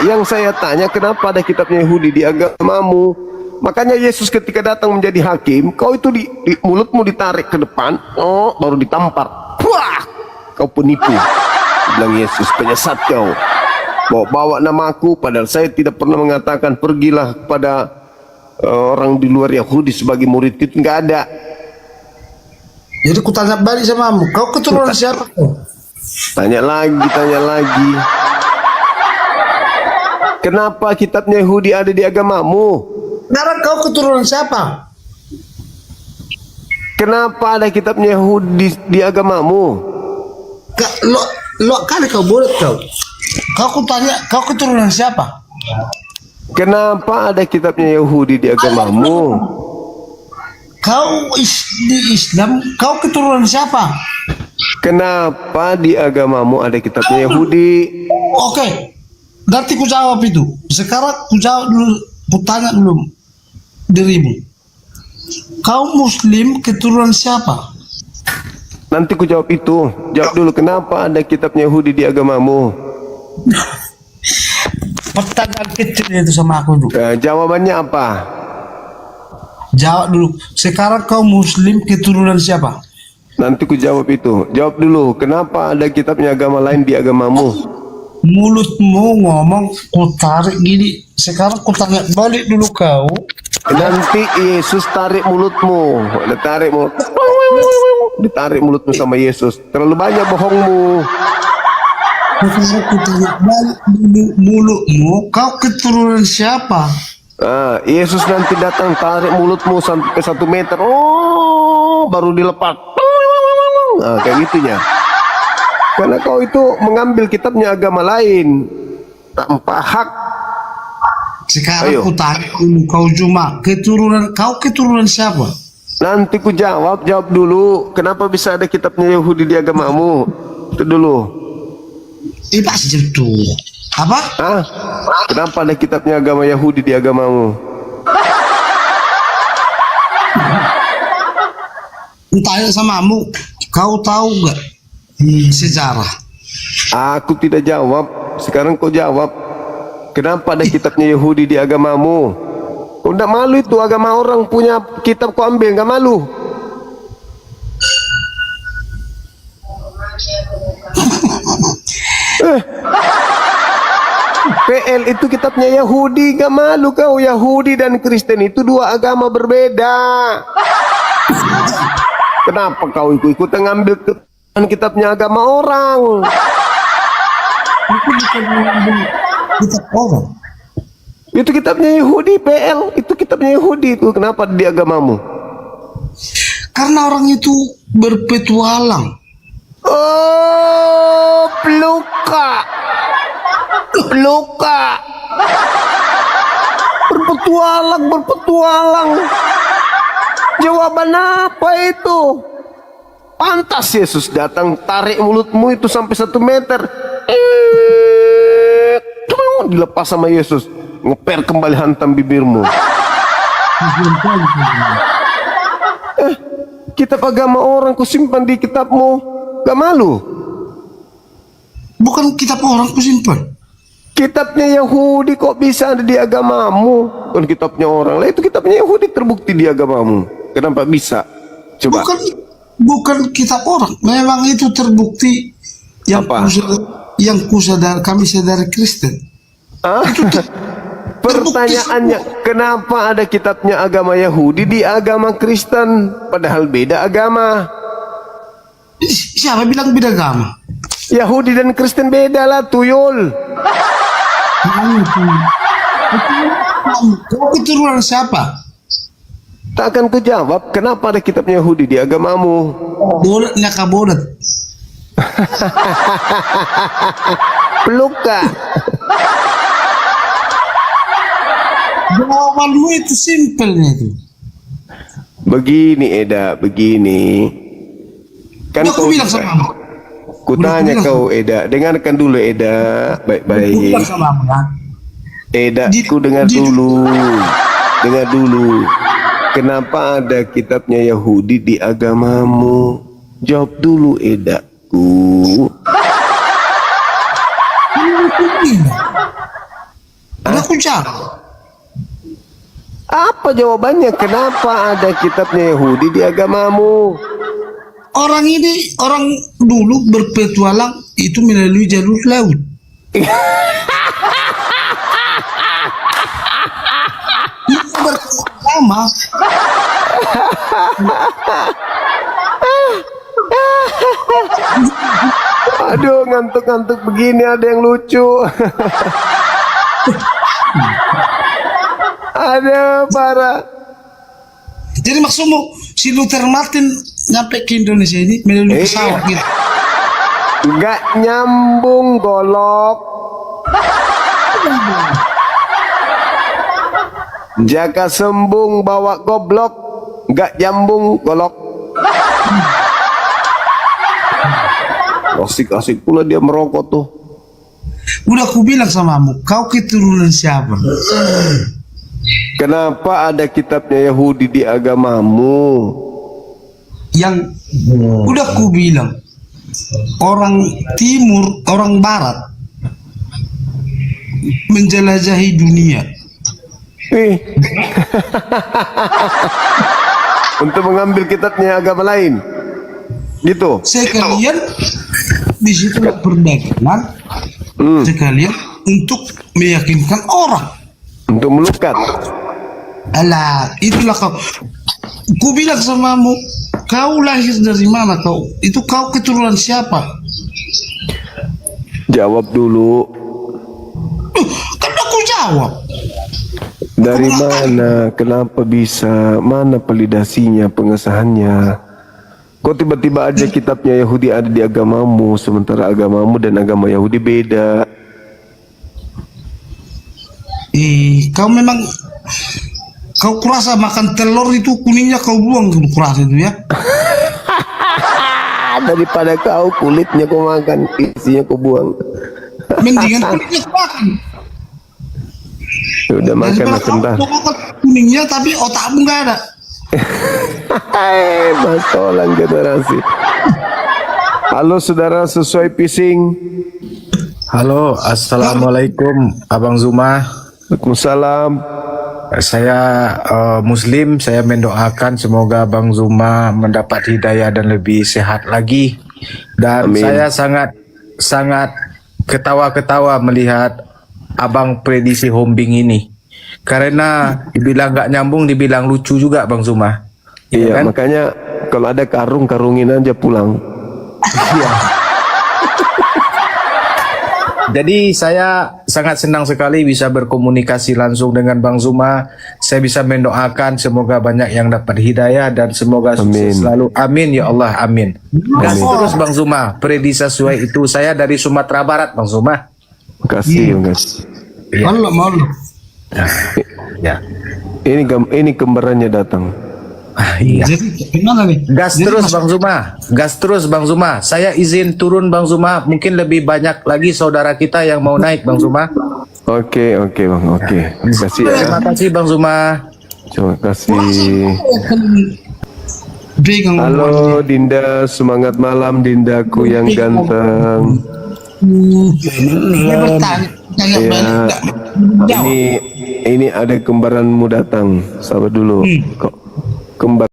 Yang saya tanya kenapa ada kitabnya Yahudi di agamamu? Makanya Yesus ketika datang menjadi hakim, kau itu di mulutmu ditarik ke depan, baru ditampar. Wah, kau penipu. Bilang Yesus, penyesat kau. Bawa namaku, padahal saya tidak pernah mengatakan pergilah kepada orang di luar Yahudi sebagai murid. Itu nggak ada. Jadi ku tanya balik sama kamu, kau keturunan siapa kau? Tanya lagi. Kenapa kitabnya Yahudi ada di agamamu? Karena kau keturunan siapa? Kenapa ada kitabnya Yahudi di agamamu? Lo kali kau boleh kau. Kau tanya, kau keturunan siapa? Kenapa ada kitabnya Yahudi di agamamu? Kau di Islam, kau keturunan siapa? Kenapa di agamamu ada kitabnya Yahudi? Oke, nanti ku jawab itu. Sekarang ku jawab dulu, ku tanya dulu dirimu. Kau Muslim keturunan siapa? Nanti ku jawab itu. Jawab dulu kenapa ada kitabnya Yahudi di agamamu? Pertanyaan kecil itu sama aku dulu. Jawabannya apa? Jawab dulu. Sekarang kau Muslim keturunan siapa? Nanti ku jawab itu. Jawab dulu. Kenapa ada kitabnya agama lain di agamamu? Mulutmu ngomong, ku tarik gini. Sekarang ku tanya balik dulu kau. Nanti Yesus tarik mulutmu. Ditarik mulutmu sama Yesus. Terlalu banyak bohongmu. Sekarang ku tanya balik dulu mulutmu. Kau keturunan siapa? Yesus nanti datang tarik mulutmu sampai 1 meter, baru dilepas, kayak gitunya. Karena kau itu mengambil kitabnya agama lain tanpa hak. Sekarang ku tanya dulu kau cuma keturunan siapa? Nanti ku jawab dulu. Kenapa bisa ada kitabnya Yahudi di agamamu? Itu dulu. Pas itu. Apa? Kenapa ada kitabnya agama Yahudi di agamamu? Tanya samamu, kau tahu gak sejarah? Aku tidak jawab. Sekarang kau jawab. Kenapa ada kitabnya Yahudi di agamamu? Kau tidak malu itu agama orang punya kitab kau ambil, nggak malu? PL itu kitabnya Yahudi, gak malu kau? Yahudi dan Kristen itu 2 agama berbeda. Kenapa kau ikut-ikutan ngambil kitabnya agama orang? Itu bukan kitab orang. Itu kitabnya Yahudi, PL. Itu kitabnya Yahudi itu. Kenapa di agamamu? Karena orang itu berpetualang. Peluka. Berpetualang. Jawaban apa itu? Pantas Yesus datang tarik mulutmu itu sampai 1 meter. Dilepas sama Yesus, ngeper kembali hantam bibirmu. Kitab agama orang ku simpan di kitabmu, gak malu? Bukan kitab orang ku simpan. Kitabnya Yahudi kok bisa ada di agamamu? Bukan kitabnya orang lah, itu kitabnya Yahudi terbukti di agamamu. Kenapa bisa? Coba. Bukan kitab orang, memang itu terbukti yang kami sadari Kristen. Pertanyaannya, kenapa ada kitabnya agama Yahudi di agama Kristen, padahal beda agama? Siapa bilang beda agama? Yahudi dan Kristen beda lah, tuyul. Kau keturunan siapa? Tak akan kujawab kenapa ada kitabnya Yahudi di agamamu. Bolet nggak kabolet. Peluka. Jawaban lu itu simpelnya itu. Begini Eda, begini. Kan Udah aku bilang sama kamu. Kutanya kau Eda, dengarkan dulu Eda, baik-baik. Bilang sama kamu kan. Eda, ku dengar dulu. Dengar dulu. Kenapa ada kitabnya Yahudi di agamamu? Jawab dulu Edaku. Ada aku jawab. Apa jawabannya? Kenapa ada kitabnya Yahudi di agamamu? Orang ini, orang dulu berpetualang itu melalui jalur laut. Itu berlama. Aduh, ngantuk-ngantuk begini ada yang lucu. Ada parah. Jadi maksudmu si Luther Martin nyampe ke Indonesia ini melalui pesawat gitu? Enggak nyambung, golok. Jaka sembung bawa goblok, enggak nyambung, golok. Asik-asik pula dia merokok tuh. Udah aku bilang samamu, kau keturunan siapa? Kenapa ada kitabnya Yahudi di agamamu? Yang udah aku bilang, orang timur, orang barat menjelajahi dunia. Untuk mengambil kitabnya agama lain. Gitu. Sekalian di situ perdagangan, sekalian untuk meyakinkan orang. Untuk melukat. Alah, itulah kau. Ku bilang samamu, kau lahir dari mana kau? Itu kau keturunan siapa? Jawab dulu. Kan aku jawab. Dari mana? Kenapa bisa? Mana validasinya, pengesahannya? Kok tiba-tiba aja kitabnya Yahudi ada di agamamu, sementara agamamu dan agama Yahudi beda? Kau memang, kau kurasa makan telur itu kuningnya kau buang, kurasa itu ya? Daripada kau kulitnya kau makan, isinya kau buang. Mendingan kulitnya kau makan. Udah makan sebentar. Kau makan kuningnya tapi otakmu nggak ada. Masalah generasi. Halo saudara sesuai pising. Halo, assalamualaikum Abang Zuma. Waalaikumsalam. Saya Muslim, saya mendoakan semoga Abang Zuma mendapat hidayah dan lebih sehat lagi. Dan Amin. saya sangat ketawa-ketawa melihat Abang prediksi hombing ini. Karena dibilang nggak nyambung, dibilang lucu juga Bang Zuma. Iya, kan? makanya kalau ada karungin aja pulang. Iya. Jadi saya sangat senang sekali bisa berkomunikasi langsung dengan Bang Zuma. Saya bisa mendoakan semoga banyak yang dapat hidayah dan semoga sukses selalu. Amin ya Allah, amin. Gas terus Bang Zuma, prediksi sesuai itu. Saya dari Sumatera Barat Bang Zuma. Makasih, guys. Malu. Ya. Ini kembarannya datang. Iya. Jadi gimana nih? Gas terus Bang Zuma. Gas terus Bang Zuma. Saya izin turun Bang Zuma. Mungkin lebih banyak lagi saudara kita yang mau naik Bang Zuma. Oke Bang. Oke. Terima kasih ya. Terima kasih Bang Zuma. Terima kasih. Halo Dinda, semangat malam Dindaku yang ganteng. Ya, ini ada kembaranmu datang. Sabar dulu. Kok kembar?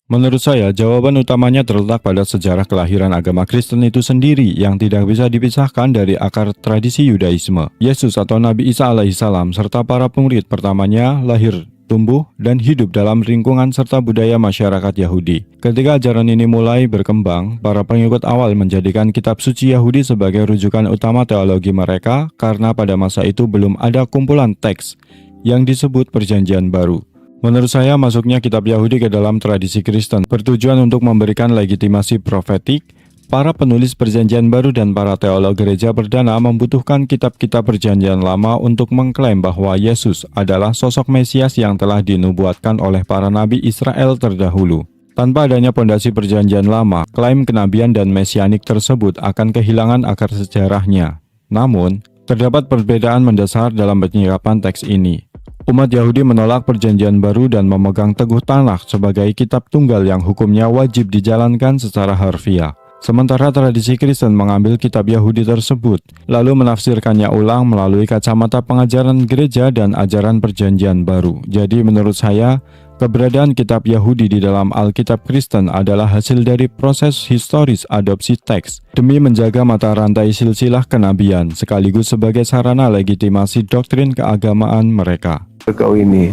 Menurut saya, jawaban utamanya terletak pada sejarah kelahiran agama Kristen itu sendiri yang tidak bisa dipisahkan dari akar tradisi Yudaisme. Yesus atau Nabi Isa alaihissalam serta para pemurid pertamanya lahir, tumbuh, dan hidup dalam lingkungan serta budaya masyarakat Yahudi. Ketika ajaran ini mulai berkembang, para pengikut awal menjadikan kitab suci Yahudi sebagai rujukan utama teologi mereka karena pada masa itu belum ada kumpulan teks yang disebut Perjanjian Baru. Menurut saya, masuknya kitab Yahudi ke dalam tradisi Kristen bertujuan untuk memberikan legitimasi profetik. Para penulis Perjanjian Baru dan para teolog gereja perdana membutuhkan kitab-kitab Perjanjian Lama untuk mengklaim bahwa Yesus adalah sosok Mesias yang telah dinubuatkan oleh para nabi Israel terdahulu. Tanpa adanya pondasi Perjanjian Lama, klaim kenabian dan mesianik tersebut akan kehilangan akar sejarahnya. Namun, terdapat perbedaan mendasar dalam penyikapan teks ini. Umat Yahudi menolak Perjanjian Baru dan memegang teguh Tanakh sebagai kitab tunggal yang hukumnya wajib dijalankan secara harfiah. Sementara tradisi Kristen mengambil kitab Yahudi tersebut, lalu menafsirkannya ulang melalui kacamata pengajaran gereja dan ajaran Perjanjian Baru. Jadi menurut saya, keberadaan kitab Yahudi di dalam Alkitab Kristen adalah hasil dari proses historis adopsi teks demi menjaga mata rantai silsilah kenabian, sekaligus sebagai sarana legitimasi doktrin keagamaan mereka. Kau ini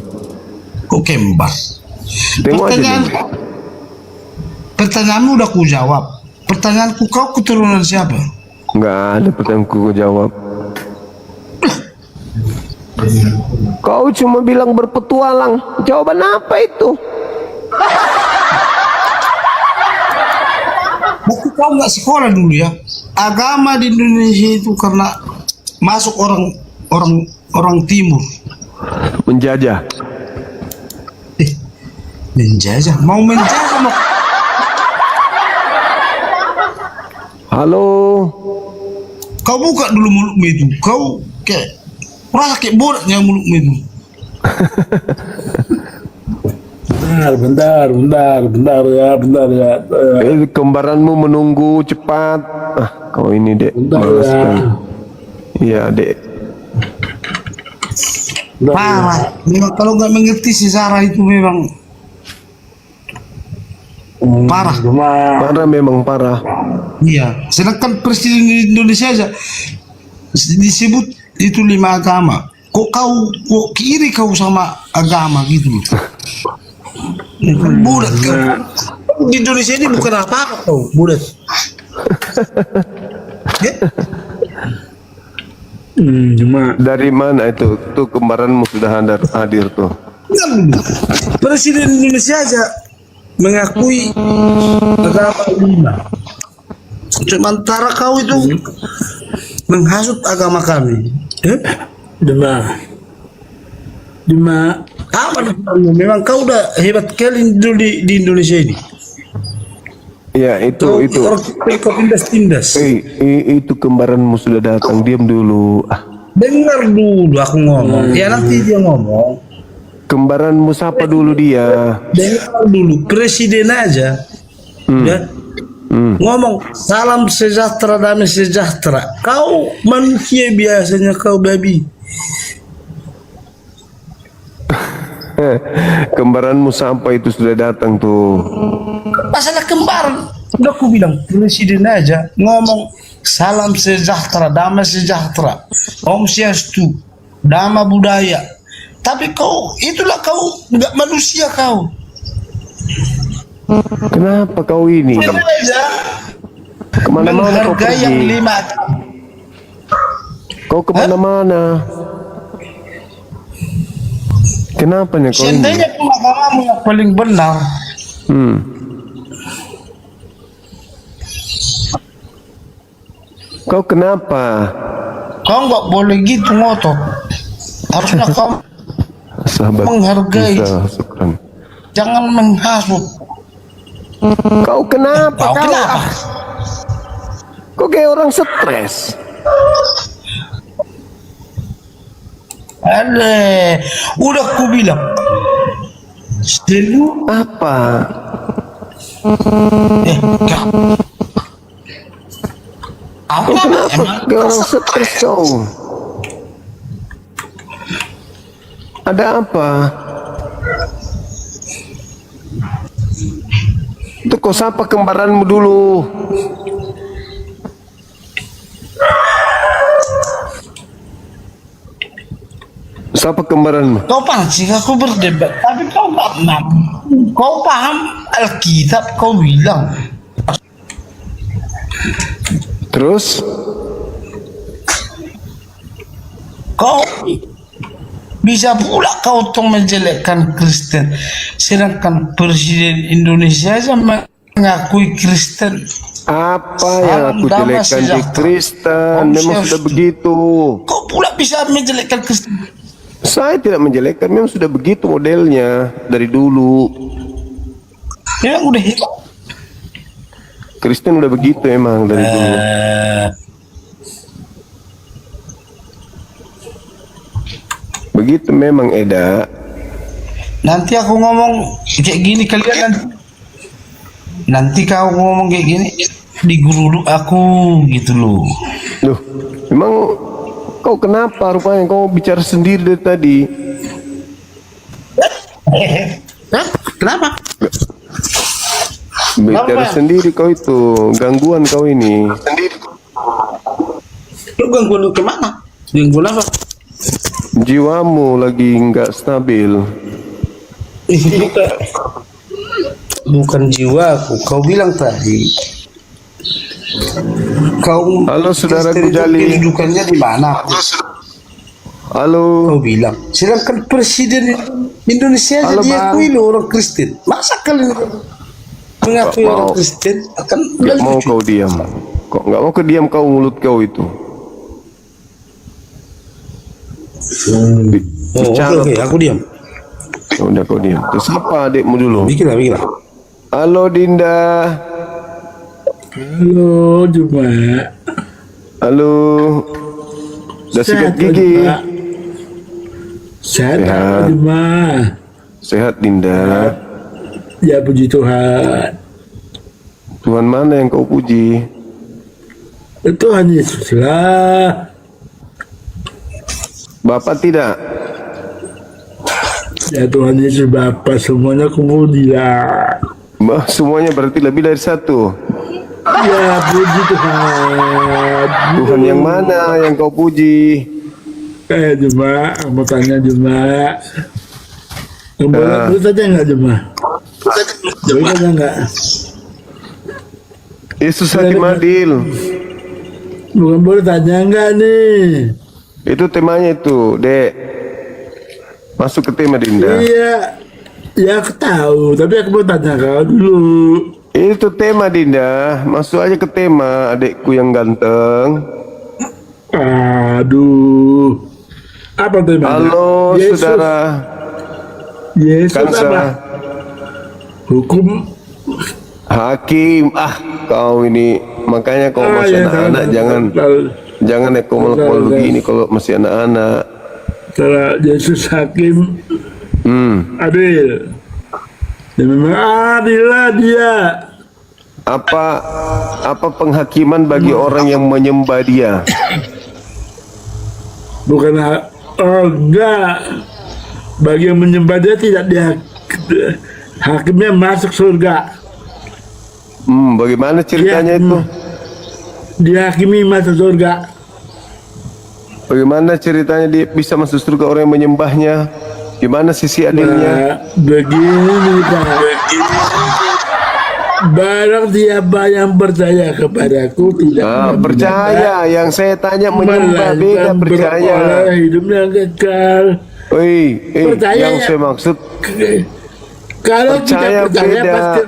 kembar. Pertanyaanmu udah ku jawab. Pertanyaanku, kau keturunan siapa? Nggak ada pertanyaanku jawab. Kau cuma bilang berpetualang. Jawaban apa itu? Berarti kau nggak sekolah dulu ya? Agama di Indonesia itu karena masuk orang timur. Menjajah. Menjajah? Mau menjajah mau? Halo. Kau buka dulu mulutmu itu. Kau kayak rasa kayak boraknya mulutmu itu. Bentar ya. Kembaranmu menunggu cepat. Kau ini dek. Malas kan. Iya dek. Parah. Memang kalau nggak mengerti si Sarah itu memang parah. Parah memang parah. Iya. Sedangkan presiden Indonesia aja disebut itu 5 agama. Kok kiri kau sama agama gitu loh. Bulat kan. Di Indonesia ini bukan apa-apa kau, bulat. Cuma dari mana itu? Tuh kembaranmu sudah hadir tuh. Presiden Indonesia aja mengakui agama 5. Sementara kau itu menghasut agama kami. Dema. Apa memang kau udah hebat kali di Indonesia ini. Ya itu. Kau tindas. Itu kembaranmu sudah datang. Diam dulu. Dengar dulu aku ngomong. Ya nanti dia ngomong. Kembaranmu sapa dulu dia. Dengar dulu. Presiden aja. Ya. Ngomong salam sejahtera, damai sejahtera. Kau manusia biasanya, kau babi. Kembaranmu sampai itu sudah datang tuh. Masalah kembar, udah aku bilang presiden aja ngomong salam sejahtera, damai sejahtera, Om Swastiastu, Dhamma Budaya. Tapi kau itulah kau nggak manusia kau. Kenapa kau ini? Kemana-mana kau pergi. Yang 5. Kau kemana-mana. Kenapa nih kau ini? Seandainya agamamu yang paling benar. Kau kenapa? Kau nggak boleh gitu ngotot. Harusnya kau menghargai. Jangan menghasut. Kau kenapa? Kau kayak orang stres. Udah ku bilang. Selu apa? Kau kenapa? Kayak orang stres kau. Ada apa? Itu kau sapa kembaranmu dulu. Sapa kembaranmu? Kau pancing aku berdebat, tapi kau nggak mampu. Kau paham Alkitab, kau bilang. Terus? Kau Bisa pula kau tong menjelekkan Kristen, sedangkan Presiden Indonesia aja mengakui Kristen. Apa yang aku jelekkan di Kristen? Memang sudah begitu. Kau pula bisa menjelekkan Kristen. Saya tidak menjelekkan, memang sudah begitu modelnya dari dulu. Memang udah hebat. Kristen udah begitu emang dari dulu. Begitu memang Eda. Nanti aku ngomong kayak gini kalian nanti kau ngomong kayak gini diguruduk aku gitu loh. Loh, memang kau kenapa rupanya kau bicara sendiri dari tadi? Hah? Kenapa? Bicara sendiri kau itu, gangguan kau ini. Lu gangguan lu kemana? Gangguan apa? Jiwamu lagi nggak stabil. Bukan jiwaku, kau bilang tadi. Kau halo saudara Gujali. Kedudukannya di mana? Halo. Kau bilang. Sedangkan Presiden Indonesia halo, diakui loh orang Kristen. Masa kalian mengakui orang Kristen akan nggak mau kau diam. Kok nggak mau kediam kau mulut kau itu? Oke, aku diam. Udah kau diam. Terus apa adikmu dulu? Bikinlah. Halo Dinda. Halo Juma. Halo. Udah sikat gigi? Sehat Juma. Sehat Dinda. Ya puji Tuhan. Tuhan mana yang kau puji? Tuhan Yesus lah. Bapak tidak? Ya Tuhan Yesus Bapa, semuanya puji lah. Semuanya berarti lebih dari satu. Ya puji Tuhan. Tuhan yang mana yang kau puji? Juma, mau tanya Juma. Boleh tanya nggak Juma? Boleh tanya nggak? Yesus Hakim Adil. Bukan boleh tanya nggak nih? Itu temanya itu, Dek. Masuk ke tema Dinda. Iya, ya aku tahu, tapi aku mau tanya kau dulu. Itu tema Dinda, masuk aja ke tema, adekku yang ganteng. Aduh, apa temanya? Halo Yesus. saudara. Yesus Kansa. apa? Hukum. Hakim. Kau ini makanya kau masih anak-anak jangan ekomol begini kalau masih anak-anak. Kalau Yesus hakim adil, ya memang adil lah dia. Apa penghakiman bagi orang yang menyembah dia? Bukan enggak. Bagi yang menyembah dia tidak dia hakimnya masuk surga. Bagaimana ceritanya itu? Dihakimi masuk surga. Bagaimana ceritanya dia bisa masuk surga orang yang menyembahnya? Gimana sisi adilnya? Begini Pak. Barang siapa yang percaya kepadaku tidak percaya. Yang saya tanya menyembah beda percaya. Hidup yang kekal. Yang saya maksud kalau percaya kita percaya beda. pasti.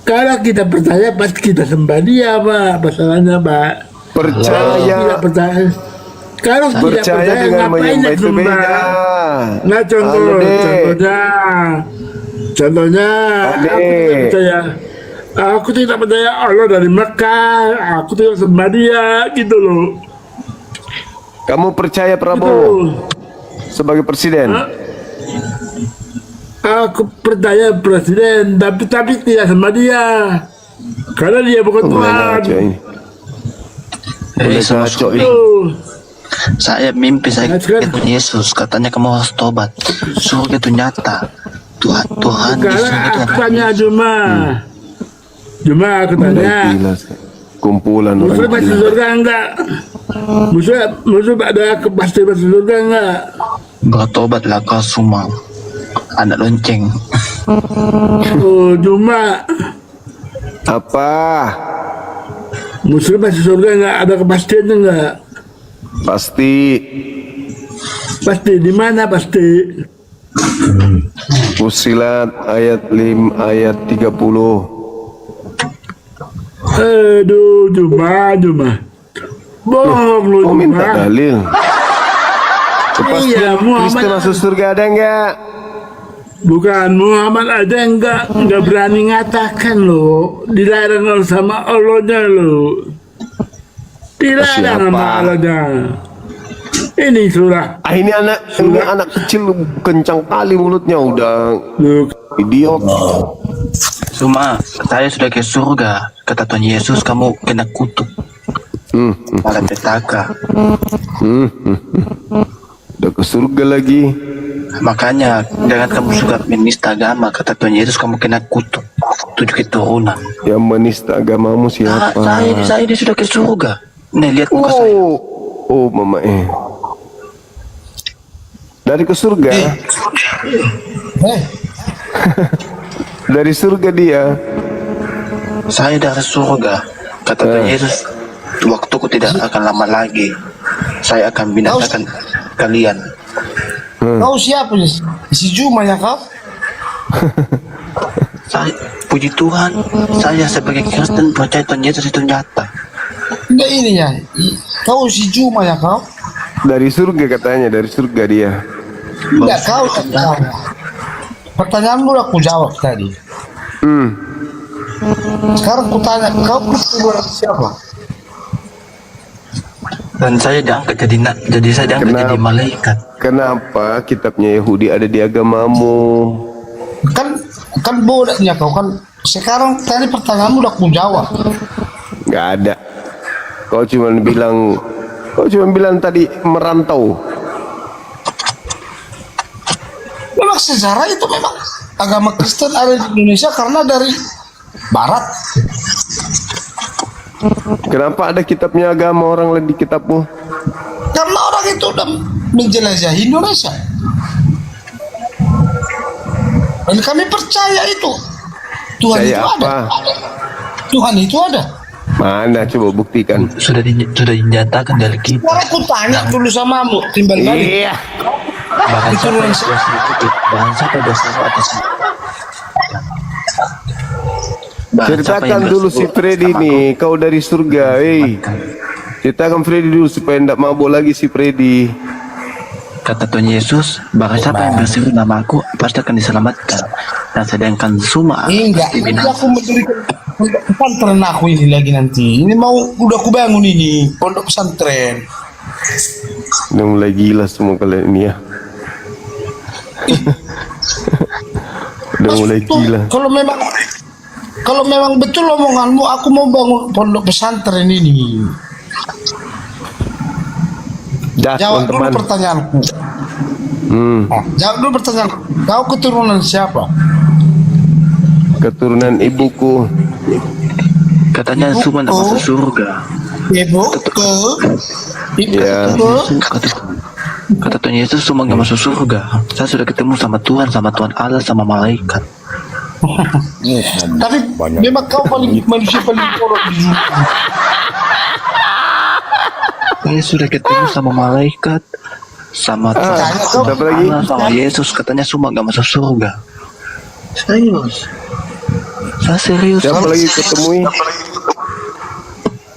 Kalau kita percaya pasti kita sembah dia Pak. Masalahnya Pak. Percaya. Tidak percaya. Kalau tidak percaya dengan ngapain menyembah itu sembah? beda. Nah contohnya aku tidak percaya. Aku tidak percaya Allah dari Mekah. Aku tidak sembah dia gitu loh. Kamu percaya Prabowo sebagai presiden? Aku percaya presiden, tapi tidak sembah dia, karena dia bukan Tuhan. Saya mimpi saya ketemu Yesus, katanya kamu harus tobat. Surga itu nyata. Tuhan di sini. Aku tanya Juma, aku tanya. Kumpulan Muslim masuk surga enggak? Muslim ada pasti masuk surga enggak? Bertobatlah kau semua. Anak lonceng. Juma. Apa? Muslim masuk surga enggak? Ada kepastiannya enggak? Pasti. Pasti di mana pasti? Fussilat ayat 30. Aduh, Juma. Bohong lu, Oh, minta Juma. dalil. Iya, Kristen Muhammad. masuk surga ada enggak? Bukan, Muhammad aja enggak berani ngatakan lo. Dilarang sama Allahnya lo. Dilarang sama Allahnya. Ini surah. Ini anak kecil kencang kali mulutnya udah idiot. Cuma saya sudah ke surga. Kata Tuhan Yesus, kamu kena kutuk. Malapetaka. Udah ke surga lagi. Makanya jangan kamu suka menista agama. Kata Tuhan Yesus, kamu kena kutuk 7 keturunan. Yang menista agamamu siapa? Saya ini sudah ke surga. Nih lihat muka saya. Oh mama dari ke surga. Dari surga dia. Saya dari surga. Kata Tuhan Yesus, waktuku tidak akan lama lagi. Saya akan binasakan kalian. Kau siapa nih? Si Juma ya kau? Saya, puji Tuhan, saya sebagai Kristen percaya Tuhan Yesus itu nyata. Enggak ini ya. Kau si Juma ya kau? Dari surga katanya, dari surga dia. Enggak, kau tak jawab. Pertanyaanmu udah aku jawab tadi. Sekarang ku tanya, kau keturunan siapa? Dan saya diangkat jadi saya diangkat jadi malaikat. Kenapa kitabnya Yahudi ada di agamamu? Kan bodanya kau kan. Sekarang tadi pertanyaanmu udah aku jawab. Nggak ada. Kau cuma bilang tadi merantau. Memang sejarah itu memang agama Kristen ada di Indonesia karena dari Barat. Kenapa ada kitabnya agama orang lain di kitabmu? Karena orang itu udah menjelajahi Indonesia. Dan kami percaya itu. Tuhan Percaya itu apa? ada. Tuhan itu ada. Mana coba buktikan. Sudah dinyatakan dari kita. Sekarang aku tanya dulu samamu, timbal balik. Iya. Bahkan Keturunan sampai dosa atas. Ceritakan dulu si Freddy nih, kau dari surga, ceritakan Freddy dulu supaya tidak mabuk lagi si Freddy. Kata Tuhan Yesus, bahkan siapa yang berseru nama aku pasti akan diselamatkan. Dan sedangkan semua Enggak, pasti ini binasa. aku mendirikan pondok pesantren aku ini lagi nanti. Ini mau udah aku bangun ini pondok pesantren. Udah mulai gila semua kalian ini ya. Udah mulai gila. Kalau memang betul omonganmu, aku mau bangun pondok pesantren ini. Jawab dulu pertanyaanku. Jawab dulu pertanyaan. Kau keturunan siapa? Keturunan ibuku. Katanya semua tidak masuk surga. Ibuku. Ya. Kata Tuhan Yesus semua nggak masuk surga. Saya sudah ketemu sama Tuhan Allah, sama malaikat. Tapi memang kau manusia paling bodoh di dunia. Saya sudah ketemu sama malaikat, sama Tuhan Allah, sama Yesus. Katanya semua nggak masuk surga. Serius. Saya serius. Siapa lagi ketemu?